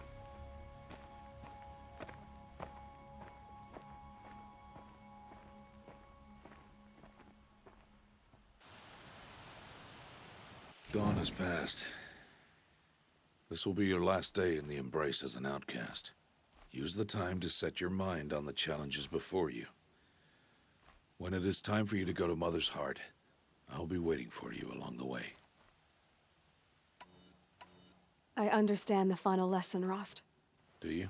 Dawn has passed. This will be your last day in the Embrace as an outcast. Use the time to set your mind on the challenges before you. When it is time for you to go to Mother's Heart, I'll be waiting for you along the way. I understand the final lesson, Rost. Do you?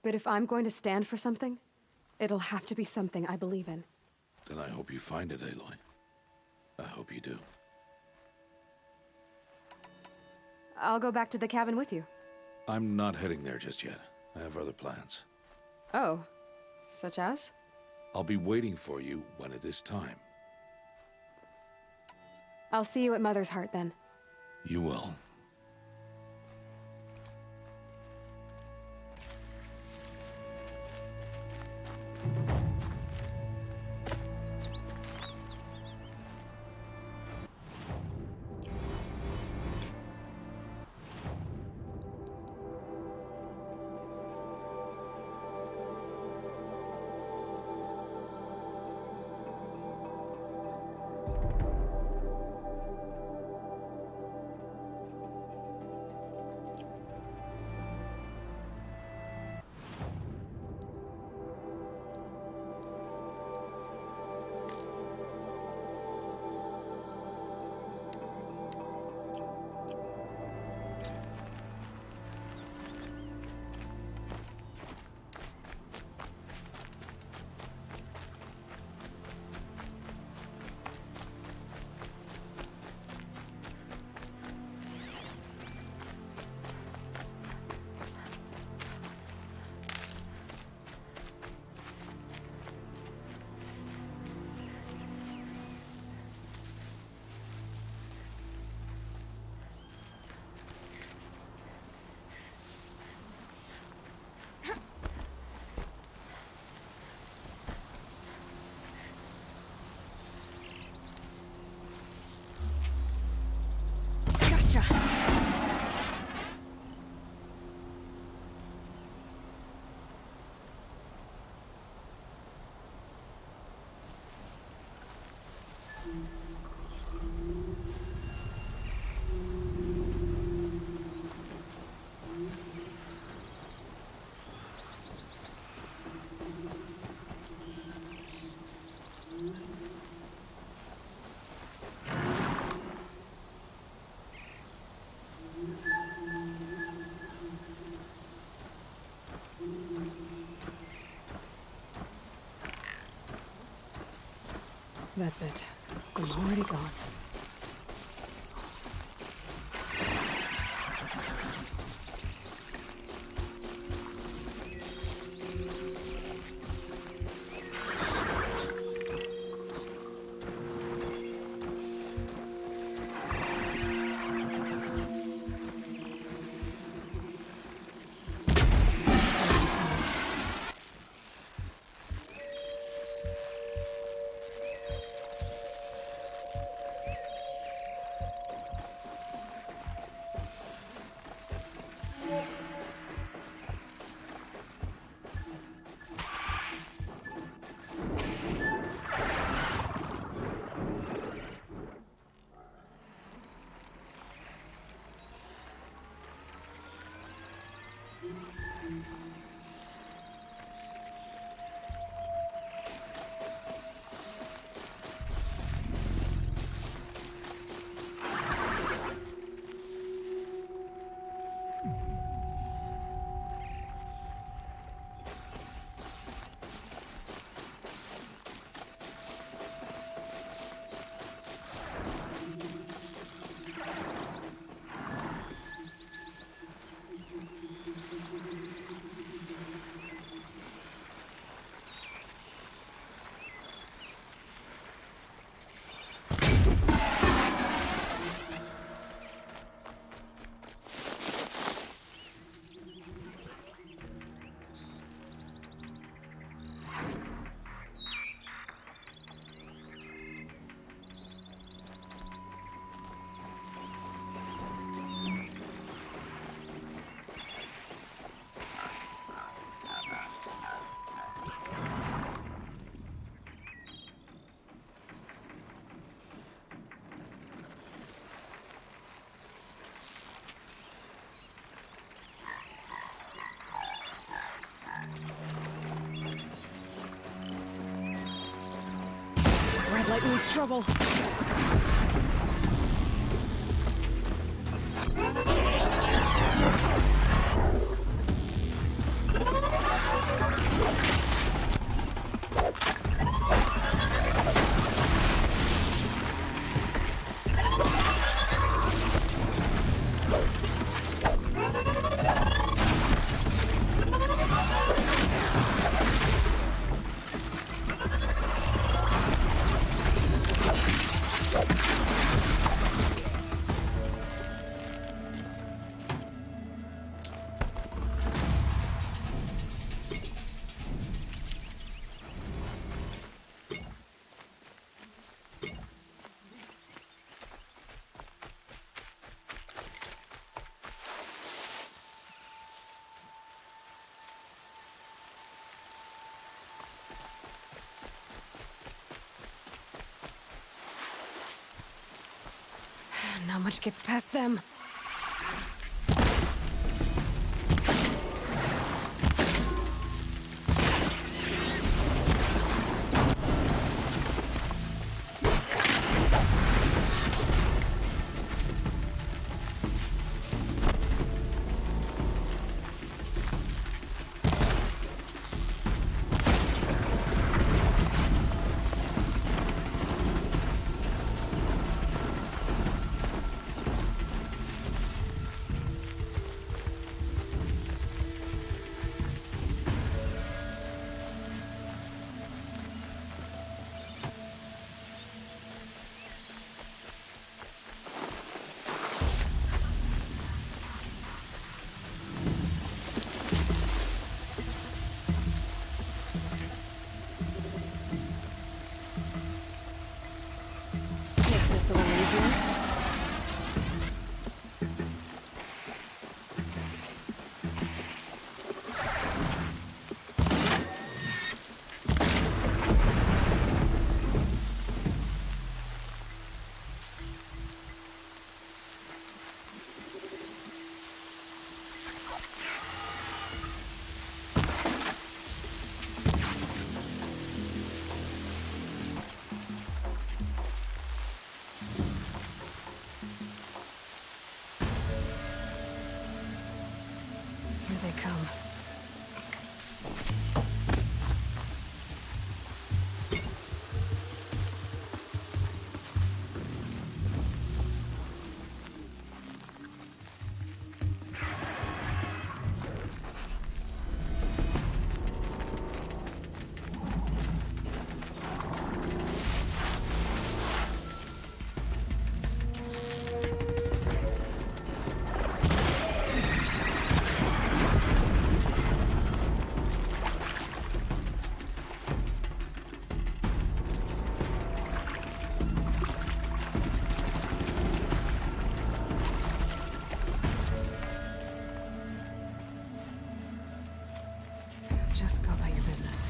But if I'm going to stand for something, it'll have to be something I believe in. Then I hope you find it, Aloy. I hope you do. I'll go back to the cabin with you. I'm not heading there just yet. I have other plans. Oh, such as? I'll be waiting for you when it is time. I'll see you at Mother's Heart then. You will. That's it. I'm already gone. fight means trouble. Not much gets past them. Makes this a little easier. Here they come. Just go about your business.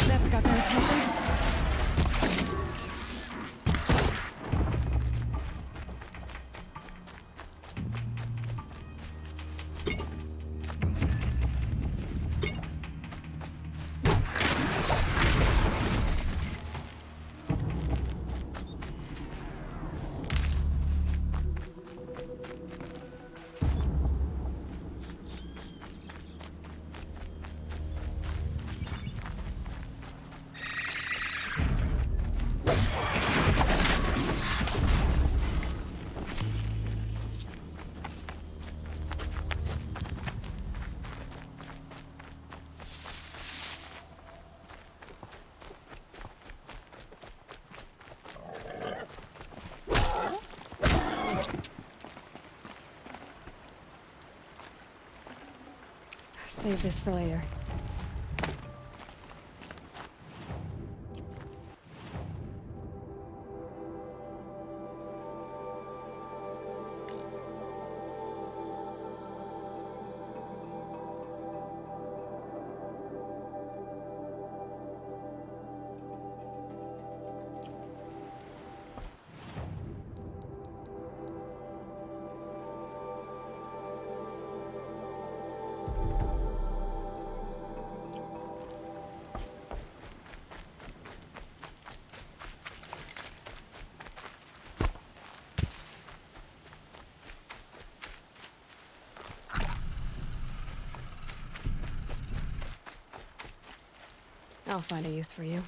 That's got their attention. Save this for later. I'll find a use for you.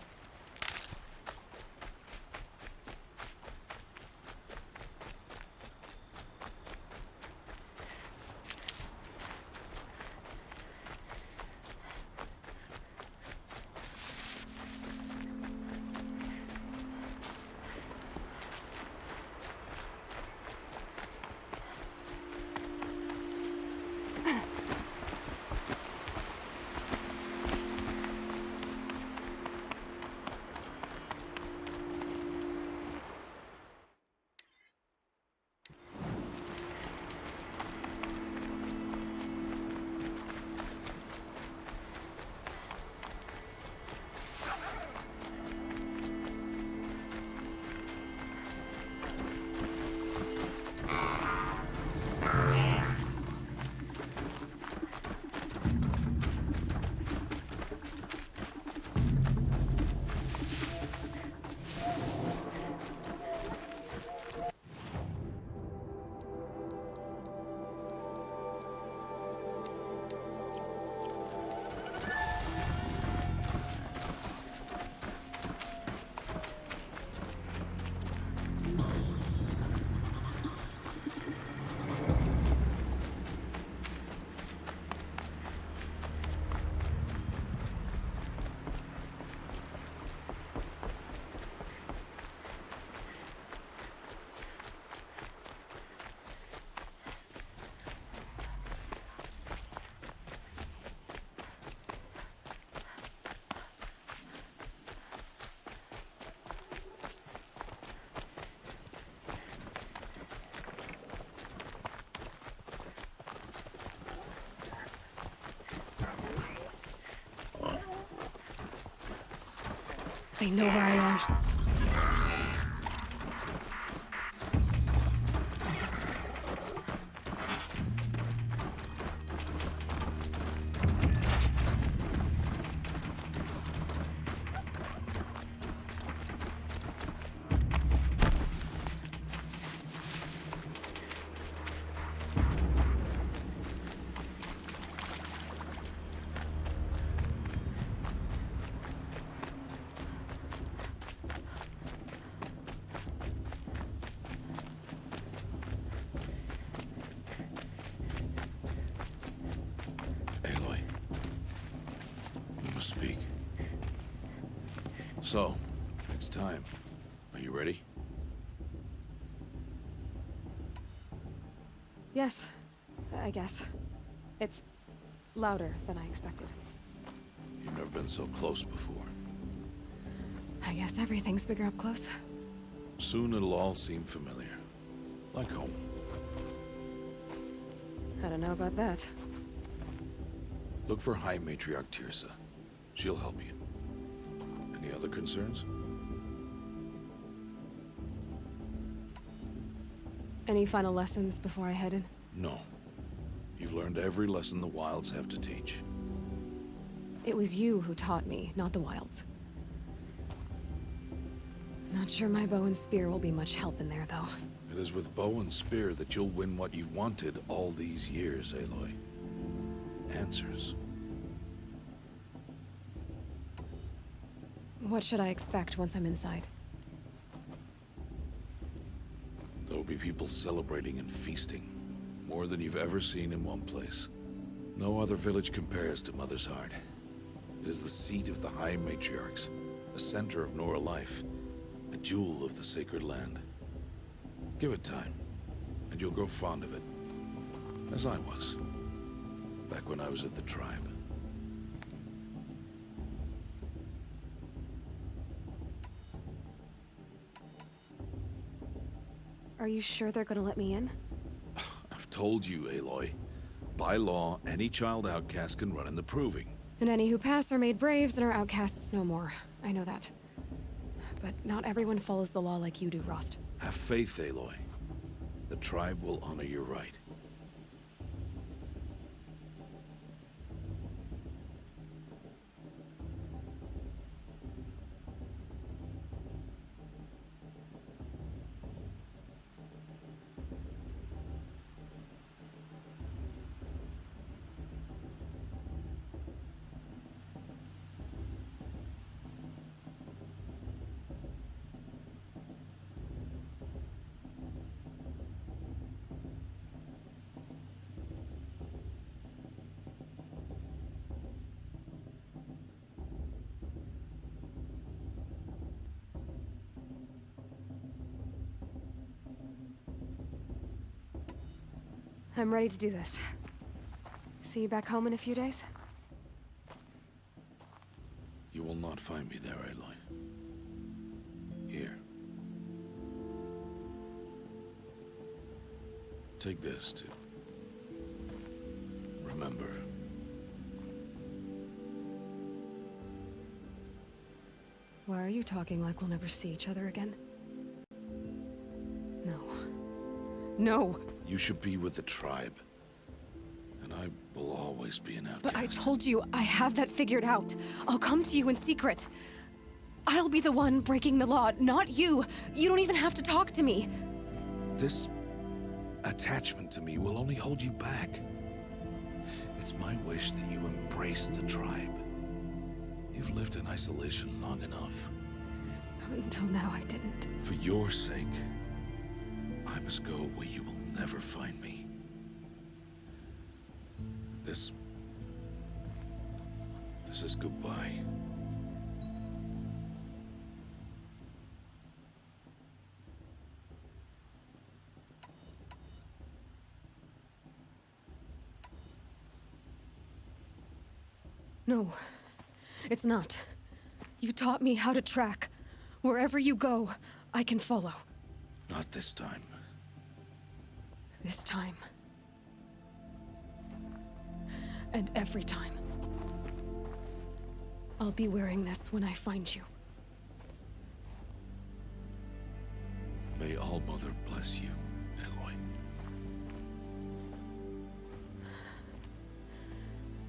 They know where I am. Speak. So, it's time. Are you ready? Yes, I guess. It's louder than I expected. You've never been so close before. I guess everything's bigger up close. Soon it'll all seem familiar. Like home. I don't know about that. Look for High Matriarch Tirsa. She'll help you. Any other concerns? Any final lessons before I head in? No. You've learned every lesson the Wilds have to teach. It was you who taught me, not the Wilds. Not sure my bow and spear will be much help in there, though. It is with bow and spear that you'll win what you've wanted all these years, Aloy. Answers. What should I expect once I'm inside? There will be people celebrating and feasting. More than you've ever seen in one place. No other village compares to Mother's Heart. It is the seat of the High Matriarchs, a center of Nora life, a jewel of the sacred land. Give it time, and you'll grow fond of it, as I was. back when I was at the tribe. Are you sure they're gonna let me in? I've told you, Aloy. By law, any child outcast can run in the proving. And any who pass are made braves and are outcasts no more. I know that. But not everyone follows the law like you do, Rost. Have faith, Aloy. The tribe will honor your right. I'm ready to do this. See you back home in a few days? You will not find me there, Aloy. Here. Take this, too. Remember. Why are you talking like we'll never see each other again? No. No! You should be with the tribe. And I will always be an outcast. But I told you, I have that figured out. I'll come to you in secret. I'll be the one breaking the law, not you. You don't even have to talk to me. This attachment to me will only hold you back. It's my wish that you embrace the tribe. You've lived in isolation long enough. Until now, I didn't. For your sake, I must go where you will never find me. This is goodbye. No, it's not. You taught me how to track. Wherever you go, I can follow. Not this time. This time. And every time. I'll be wearing this when I find you. May All Mother bless you, Aloy.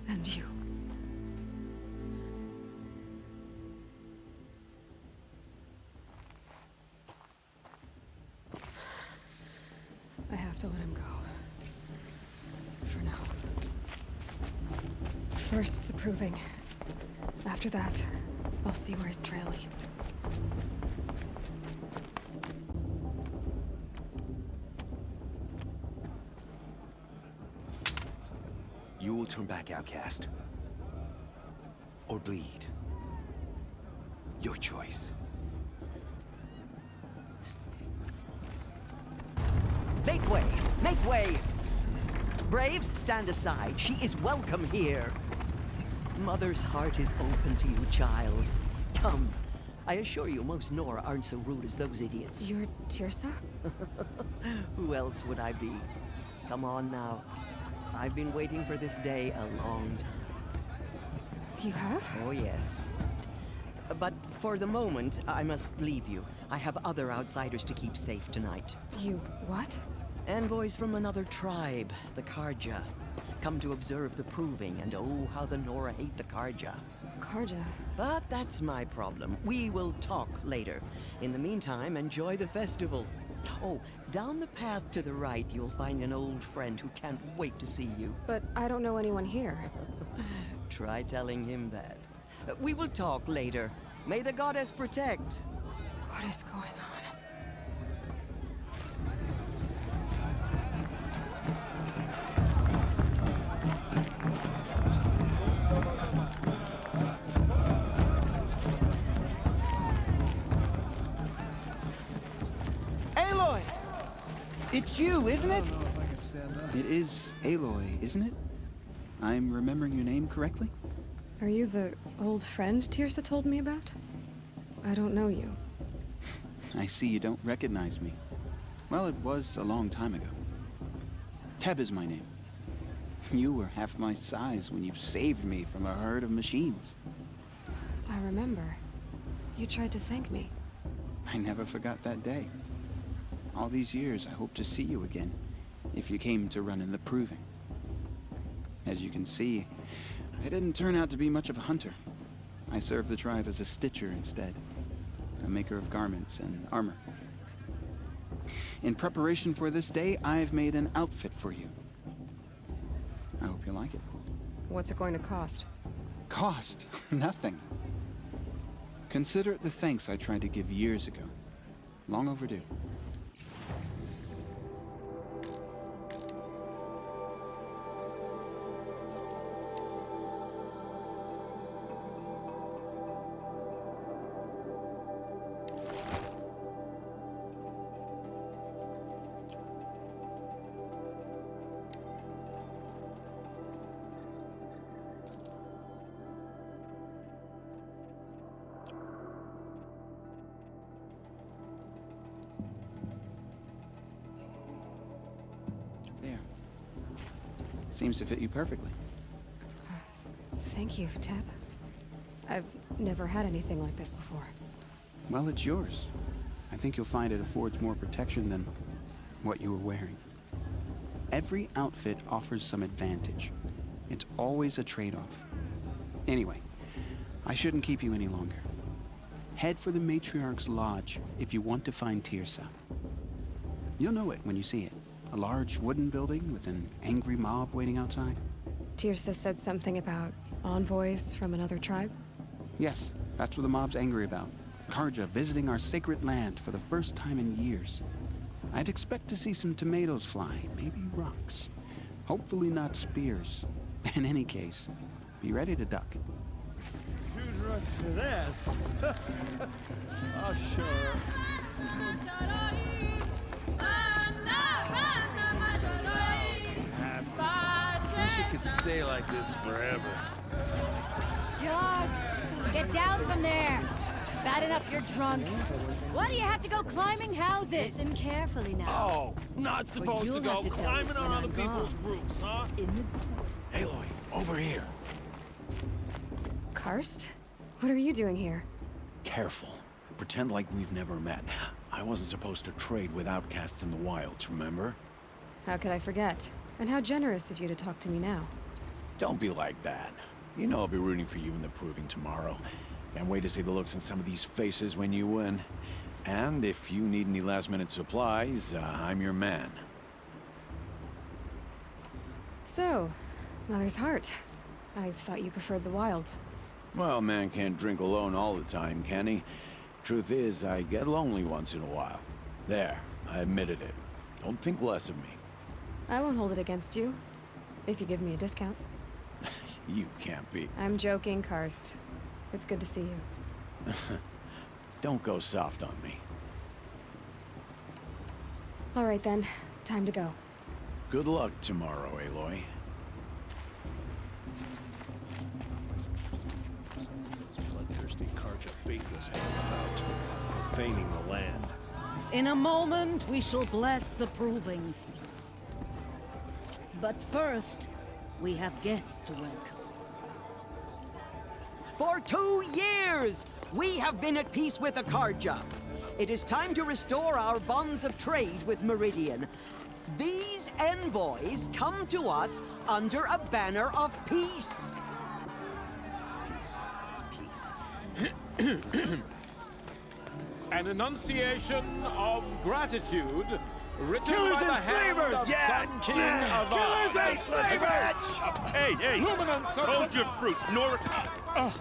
And you. I have to let him go. For now. First, the proving. After that, I'll see where his trail leads. You will turn back, outcast. Or bleed. Your choice. Make way! Make way! Braves, stand aside. She is welcome here. Mother's heart is open to you, child. Come. I assure you, most Nora aren't so rude as those idiots. You're Tirsa? Who else would I be? Come on now. I've been waiting for this day a long time. You have? Oh, yes. But for the moment, I must leave you. I have other outsiders to keep safe tonight. You what? Envoys from another tribe, the Karja. Come to observe the proving, and oh, how the Nora hate the Karja. Karja? But that's my problem. We will talk later. In the meantime, enjoy the festival. Oh, down the path to the right, you'll find an old friend who can't wait to see you. But I don't know anyone here. Try telling him that. We will talk later. May the goddess protect. What is going on? Aloy! It's you, isn't it? It is Aloy, isn't it? I'm remembering your name correctly? Are you the old friend Tirsa told me about? I don't know you. I see you don't recognize me. Well, it was a long time ago. Teb is my name. You were half my size when you saved me from a herd of machines. I remember. You tried to thank me. I never forgot that day. All these years, I hope to see you again, if you came to run in the proving. As you can see, I didn't turn out to be much of a hunter. I served the tribe as a stitcher instead, a maker of garments and armor. In preparation for this day, I've made an outfit for you. I hope you like it. What's it going to cost? Cost? Nothing. Consider it the thanks I tried to give years ago. Long overdue. There. Seems to fit you perfectly. Thank you, Teb. I've never had anything like this before. Well, it's yours. I think you'll find it affords more protection than what you were wearing. Every outfit offers some advantage. It's always a trade-off. Anyway, I shouldn't keep you any longer. Head for the Matriarch's Lodge if you want to find Tirsa. You'll know it when you see it. A large wooden building with an angry mob waiting outside. Tirsa said something about envoys from another tribe? Yes, that's what the mob's angry about. Karja visiting our sacred land for the first time in years. I'd expect to see some tomatoes fly, maybe rocks. Hopefully not spears. In any case, be ready to duck. Two drugs for this. Oh, sure. Wish it could stay like this forever. John, get down from there. It's bad enough you're drunk. Why do you have to go climbing houses? Listen carefully now. Oh, not supposed to go climbing on other people's roofs, huh? Aloy, over here. Karst? What are you doing here? Careful. Pretend like we've never met. I wasn't supposed to trade with outcasts in the wilds, remember? How could I forget? And how generous of you to talk to me now. Don't be like that. You know I'll be rooting for you in the proving tomorrow. Can't wait to see the looks on some of these faces when you win. And if you need any last-minute supplies, I'm your man. So, Mother's Heart. I thought you preferred the wilds. Well, man can't drink alone all the time, can he? Truth is, I get lonely once in a while. There, I admitted it. Don't think less of me. I won't hold it against you, if you give me a discount. You can't be. I'm joking, Karst. It's good to see you. Don't go soft on me. All right then, time to go. Good luck tomorrow, Aloy. Bloodthirsty Karja faithless about profaning the land. In a moment, we shall bless the proving. But first, we have guests to welcome. For 2 years, we have been at peace with the Karja. It is time to restore our bonds of trade with Meridian. These envoys come to us under a banner of peace. An enunciation of gratitude written Killers by the and hand slavers! of Sun King of Killers and slavers! Hey, hey! Hold your fruit,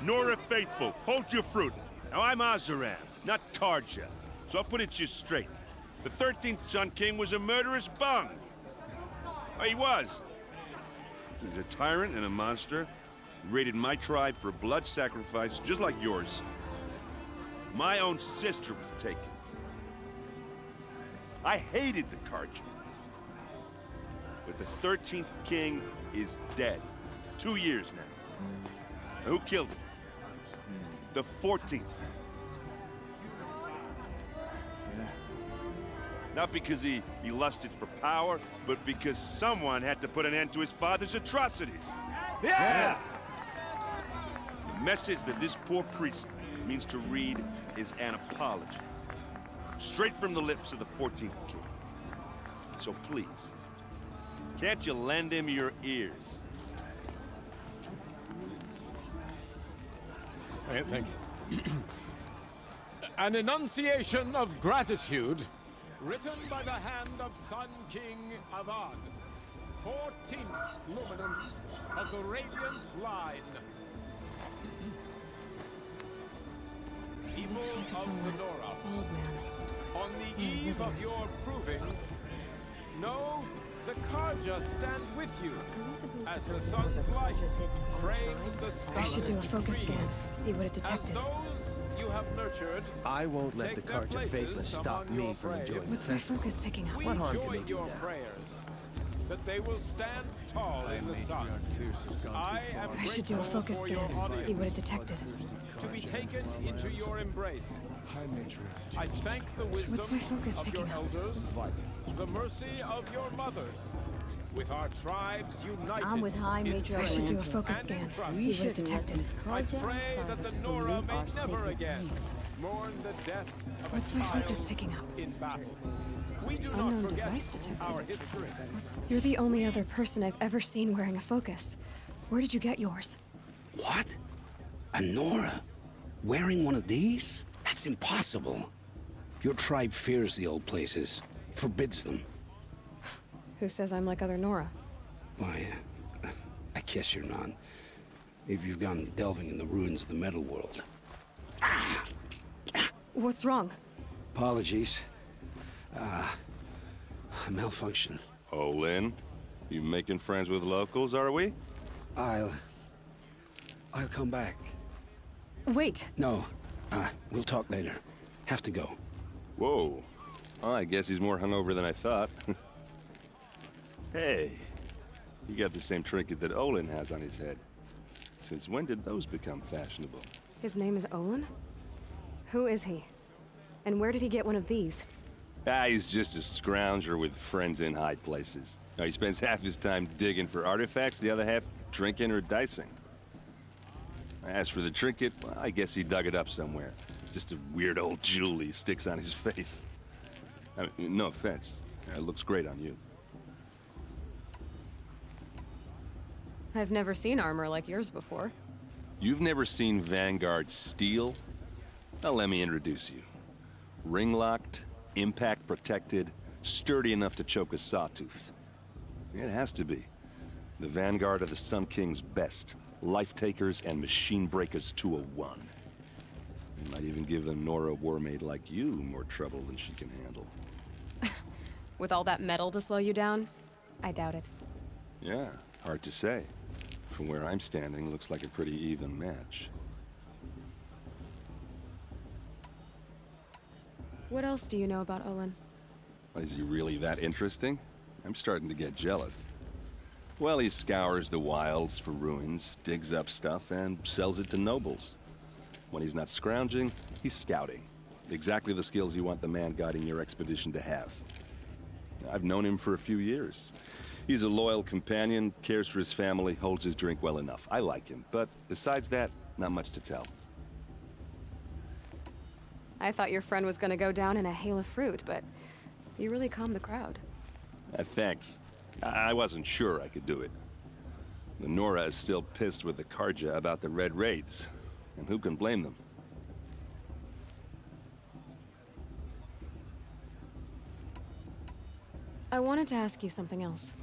Nora Faithful. Hold your fruit. Now, I'm Azaram, not Karja. So I'll put it you straight. The 13th Sun King was a murderous bung. Oh, he was. He was a tyrant and a monster. He raided my tribe for blood sacrifice, just like yours. My own sister was taken. I hated the Karja. But the 13th king is dead. 2 years now. Who killed him? The 14th. Not because he lusted for power, but because someone had to put an end to his father's atrocities. Yeah! The message that this poor priest means to read is an apology. Straight from the lips of the 14th king. So please, can't you lend him your ears? Thank you. An enunciation of gratitude written by the hand of Sun King Avad, 14th luminance of the Radiant Line. People of the Nora, on the eve of your proving, know the Karja stand with you as the sun's light frames the stars. I should do a focus scan, see what it detected. As those you have nurtured, I won't let the Karja faithless stop me from enjoying What's my focus picking up? What harm can they do your now? prayers, that they will stand tall in the sun. I should do a focus scan, see what it detected. To be taken into your embrace. I thank the wisdom What's my focus of your picking up? elders, the mercy of your mothers. With our tribes united, I'm with High Major. I should do a focus scan, see what it detected. I pray that the Nora may never again mourn the death of What's a my child focus picking up? in battle. We do not Unknown forget device detected. our history. You're the only other person I've ever seen wearing a focus. Where did you get yours? What? A Nora? Wearing one of these? That's impossible. Your tribe fears the old places, forbids them. Who says I'm like other Nora? Why, I guess you're not. If you've gone delving in the ruins of the metal world. What's wrong? Apologies. A malfunction. Olin, you making friends with locals, are we? I'll come back. Wait. No, we'll talk later. Have to go. Whoa. Well, I guess he's more hungover than I thought. Hey, you got the same trinket that Olin has on his head. Since when did those become fashionable? His name is Olin? Who is he? And where did he get one of these? He's just a scrounger with friends in high places. Now, he spends half his time digging for artifacts, the other half drinking or dicing. As for the trinket, well, I guess he dug it up somewhere. Just a weird old jewel he sticks on his face. I mean, no offense. It looks great on you. I've never seen armor like yours before. You've never seen Vanguard steel? Now let me introduce you. Ring-locked, impact-protected, sturdy enough to choke a sawtooth. It has to be. The Vanguard of the Sun King's best. Life-takers and machine breakers to a one. You might even give a Nora warmaid like you more trouble than she can handle. With all that metal to slow you down? I doubt it. Yeah, hard to say. From where I'm standing, looks like a pretty even match. What else do you know about Olin? Is he really that interesting? I'm starting to get jealous. Well, he scours the wilds for ruins, digs up stuff, and sells it to nobles. When he's not scrounging, he's scouting. Exactly the skills you want the man guiding your expedition to have. I've known him for a few years. He's a loyal companion, cares for his family, holds his drink well enough. I like him, but besides that, not much to tell. I thought your friend was gonna go down in a hail of fruit, but you really calmed the crowd. Thanks. I wasn't sure I could do it. The Nora is still pissed with the Karja about the Red Raids, and who can blame them? I wanted to ask you something else.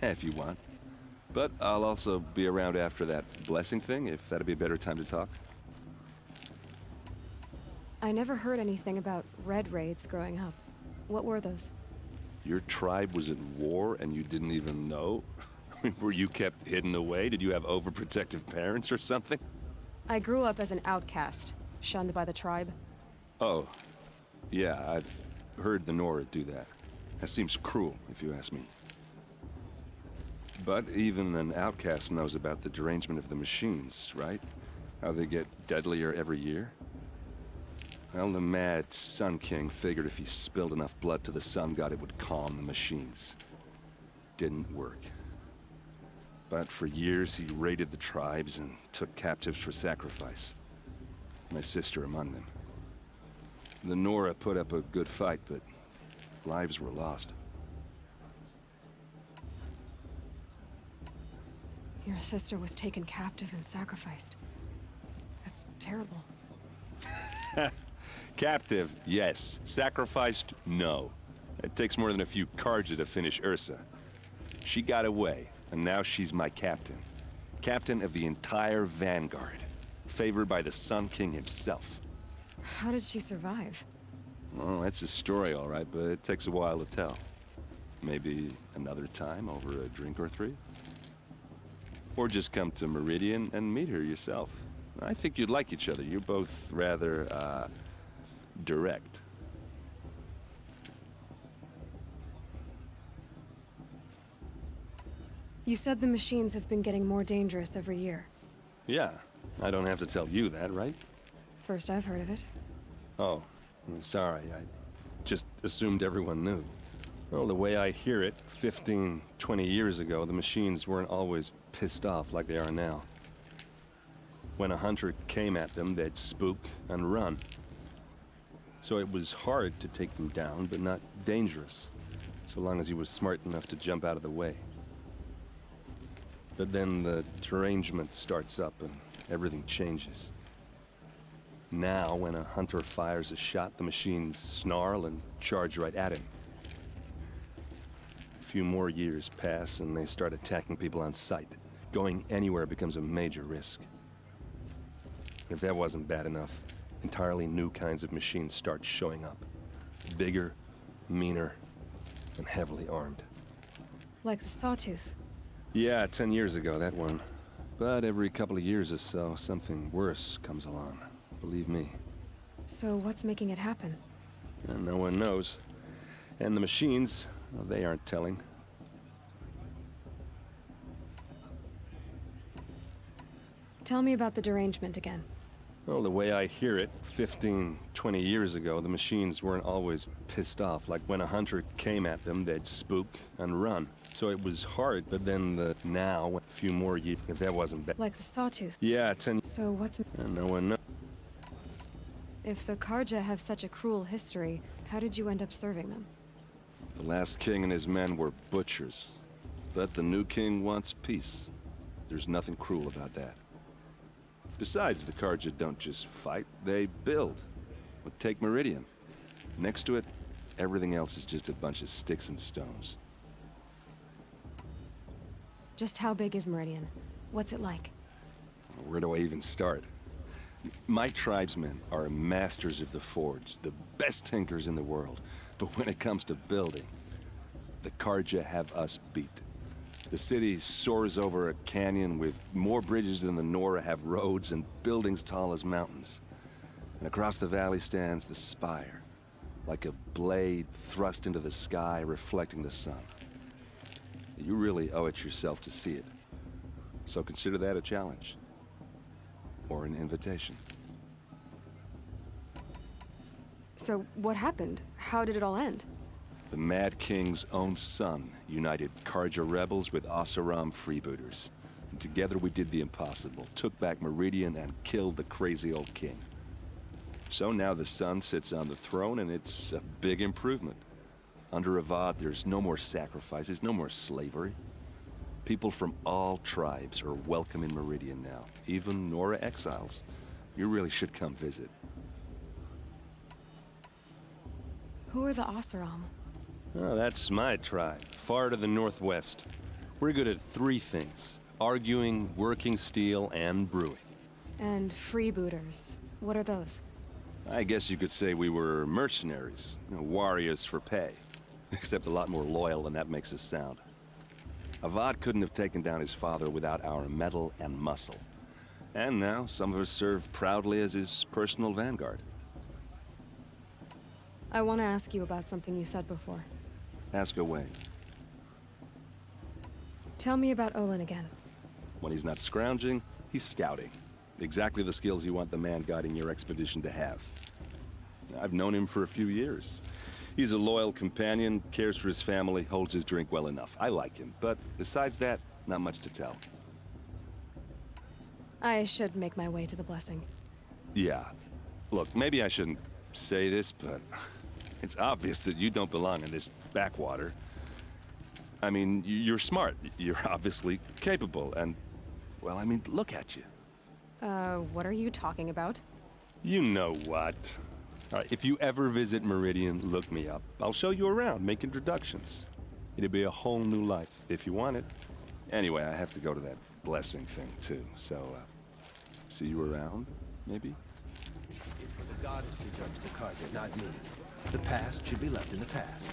If you want. But I'll also be around after that blessing thing, if that'd be a better time to talk. I never heard anything about Red Raids growing up. What were those? Your tribe was at war and you didn't even know? Were you kept hidden away? Did you have overprotective parents or something? I grew up as an outcast, shunned by the tribe. Oh. Yeah, I've heard the Nora do that. That seems cruel, if you ask me. But even an outcast knows about the derangement of the machines, right? How they get deadlier every year? Well, the mad Sun King figured if he spilled enough blood to the Sun God, it would calm the machines. Didn't work. But for years, he raided the tribes and took captives for sacrifice. My sister among them. The Nora put up a good fight, but lives were lost. Your sister was taken captive and sacrificed. That's terrible. Captive, yes. Sacrificed, no. It takes more than a few Carja to finish Ursa. She got away, and now she's my captain. Captain of the entire Vanguard. Favored by the Sun King himself. How did she survive? Well, that's a story, all right, but it takes a while to tell. Maybe another time over a drink or three? Or just come to Meridian and meet her yourself. I think you'd like each other. You're both rather, direct. You said the machines have been getting more dangerous every year. Yeah, I don't have to tell you that, right? First I've heard of it. Oh, I'm sorry. I just assumed everyone knew. Well, the way I hear it, 15, 20 years ago, the machines weren't always pissed off like they are now. When a hunter came at them, they'd spook and run. So it was hard to take them down, but not dangerous, so long as he was smart enough to jump out of the way. But then the derangement starts up and everything changes. Now, when a hunter fires a shot, the machines snarl and charge right at him. A few more years pass and they start attacking people on sight. Going anywhere becomes a major risk. If that wasn't bad enough, entirely new kinds of machines start showing up. Bigger, meaner, and heavily armed. Like the Sawtooth. Yeah, 10 years ago, that one. But every couple of years or so, something worse comes along. Believe me. So what's making it happen? And no one knows. And the machines, well, they aren't telling. Tell me about the derangement again. Well, the way I hear it, 15, 20 years ago, the machines weren't always pissed off. Like when a hunter came at them, they'd spook and run. So it was hard, but then now, a few more years, if that wasn't bad. Like the Sawtooth? Yeah, 10... So what's... And no one knows. If the Carja have such a cruel history, how did you end up serving them? The last king and his men were butchers. But the new king wants peace. There's nothing cruel about that. Besides, the Carja don't just fight, they build. Well, take Meridian. Next to it, everything else is just a bunch of sticks and stones. Just how big is Meridian? What's it like? Where do I even start? My tribesmen are masters of the forge, the best tinkers in the world. But when it comes to building, the Carja have us beat. The city soars over a canyon with more bridges than the Nora have roads and buildings tall as mountains. And across the valley stands the spire, like a blade thrust into the sky reflecting the sun. You really owe it yourself to see it. So consider that a challenge. Or an invitation. So what happened? How did it all end? The Mad King's own son united Carja rebels with Oseram freebooters. And together we did the impossible, took back Meridian and killed the crazy old king. So now the son sits on the throne and it's a big improvement. Under Avad, there's no more sacrifices, no more slavery. People from all tribes are welcome in Meridian now, even Nora exiles. You really should come visit. Who are the Oseram? Oh, that's my tribe, far to the northwest. We're good at three things: arguing, working steel, and brewing. And freebooters. What are those? I guess you could say we were mercenaries, warriors for pay. Except a lot more loyal than that makes us sound. Avad couldn't have taken down his father without our metal and muscle. And now, some of us serve proudly as his personal vanguard. I want to ask you about something you said before. Ask away. Tell me about Olin again. When he's not scrounging, he's scouting. Exactly the skills you want the man guiding your expedition to have. I've known him for a few years. He's a loyal companion, cares for his family, holds his drink well enough. I like him, but besides that, not much to tell. I should make my way to the blessing. Yeah. Look, maybe I shouldn't say this, but it's obvious that you don't belong in this backwater. I mean, you're smart. You're obviously capable, and, well, I mean, look at you. What are you talking about? You know what. All right, if you ever visit Meridian, look me up. I'll show you around, make introductions. It'll be a whole new life, if you want it. Anyway, I have to go to that blessing thing, too, so, see you around, maybe? It's for the goddess to judge the Carja, not me. The past should be left in the past.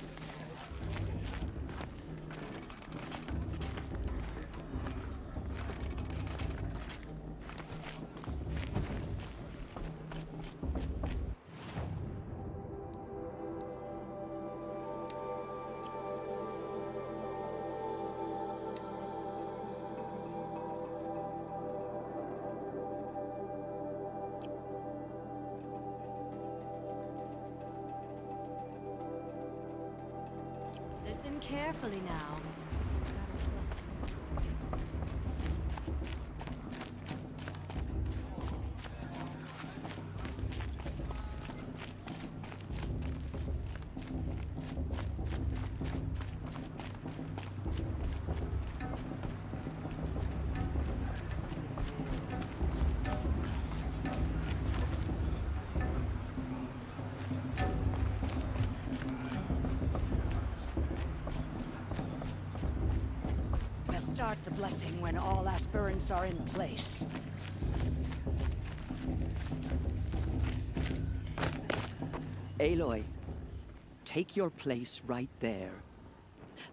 Listen carefully now. Start the blessing when all aspirants are in place. Aloy, take your place right there.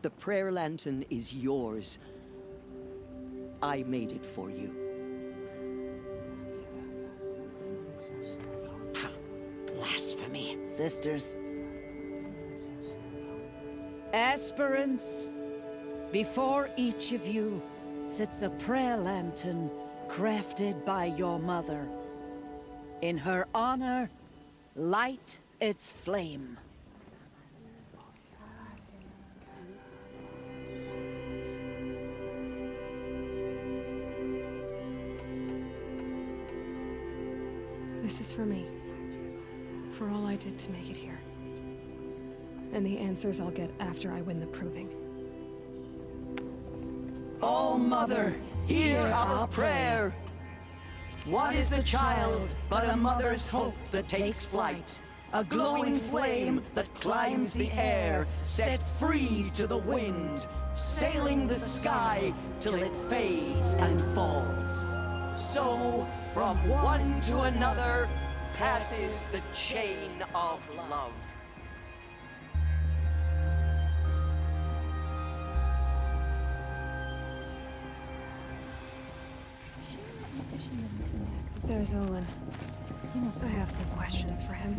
The prayer lantern is yours. I made it for you. Blasphemy. Sisters. Aspirants. Before each of you sits a prayer lantern crafted by your mother. In her honor, light its flame. This is for me. For all I did to make it here. And the answers I'll get after I win the proving. All Mother, hear our prayer. What is the child but a mother's hope that takes flight? A glowing flame that climbs the air, set free to the wind, sailing the sky till it fades and falls. So, from one to another, passes the chain of love. There's Olin. I have some questions for him.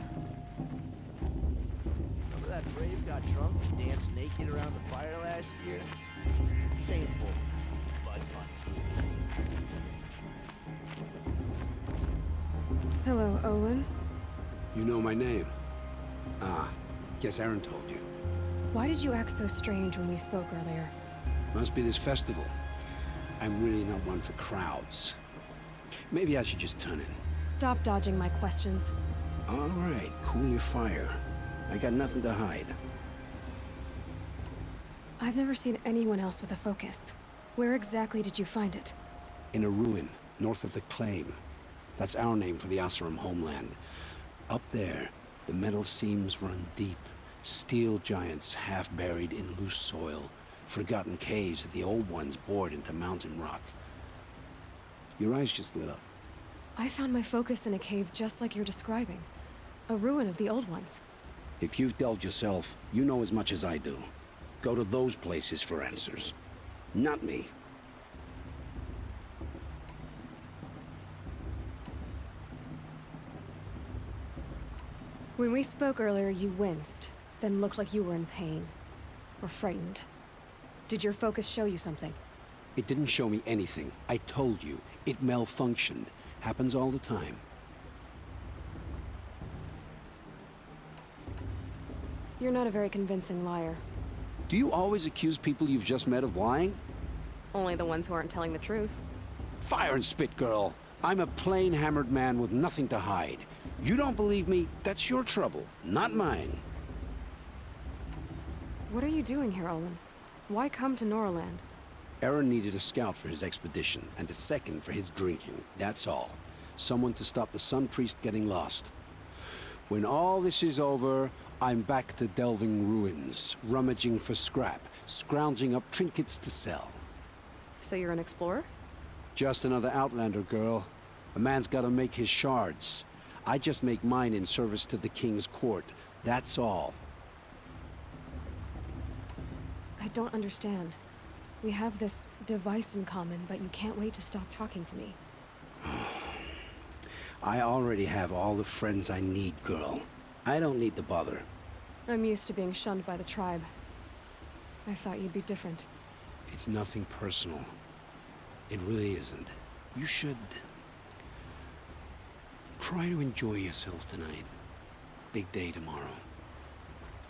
Remember that brave got drunk and danced naked around the fire last year? Shameful, but fun. Hello, Olin. You know my name? Ah, guess Aaron told you. Why did you act so strange when we spoke earlier? Must be this festival. I'm really not one for crowds. Maybe I should just turn in. Stop dodging my questions. All right, cool your fire. I got nothing to hide. I've never seen anyone else with a focus. Where exactly did you find it? In a ruin, north of the Claim. That's our name for the Oseram homeland. Up there, the metal seams run deep. Steel giants half buried in loose soil. Forgotten caves that the old ones bored into mountain rock. Your eyes just lit up. I found my focus in a cave just like you're describing. A ruin of the old ones. If you've delved yourself, you know as much as I do. Go to those places for answers. Not me. When we spoke earlier, you winced, then looked like you were in pain. Or frightened. Did your focus show you something? It didn't show me anything. I told you. It malfunctioned. Happens all the time. You're not a very convincing liar. Do you always accuse people you've just met of lying? Only the ones who aren't telling the truth. Fire and spit, girl. I'm a plain hammered man with nothing to hide. You don't believe me, that's your trouble, not mine. What are you doing here, Olin? Why come to Norland? Aaron needed a scout for his expedition, and a second for his drinking, that's all. Someone to stop the Sun Priest getting lost. When all this is over, I'm back to delving ruins, rummaging for scrap, scrounging up trinkets to sell. So you're an explorer? Just another Outlander, girl. A man's gotta make his shards. I just make mine in service to the King's court, that's all. I don't understand. We have this device in common, but you can't wait to stop talking to me. I already have all the friends I need, girl. I don't need the bother. I'm used to being shunned by the tribe. I thought you'd be different. It's nothing personal. It really isn't. You should... try to enjoy yourself tonight. Big day tomorrow.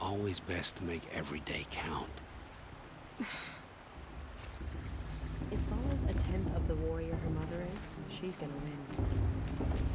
Always best to make every day count. If Vala's a tenth of the warrior her mother is, she's gonna win.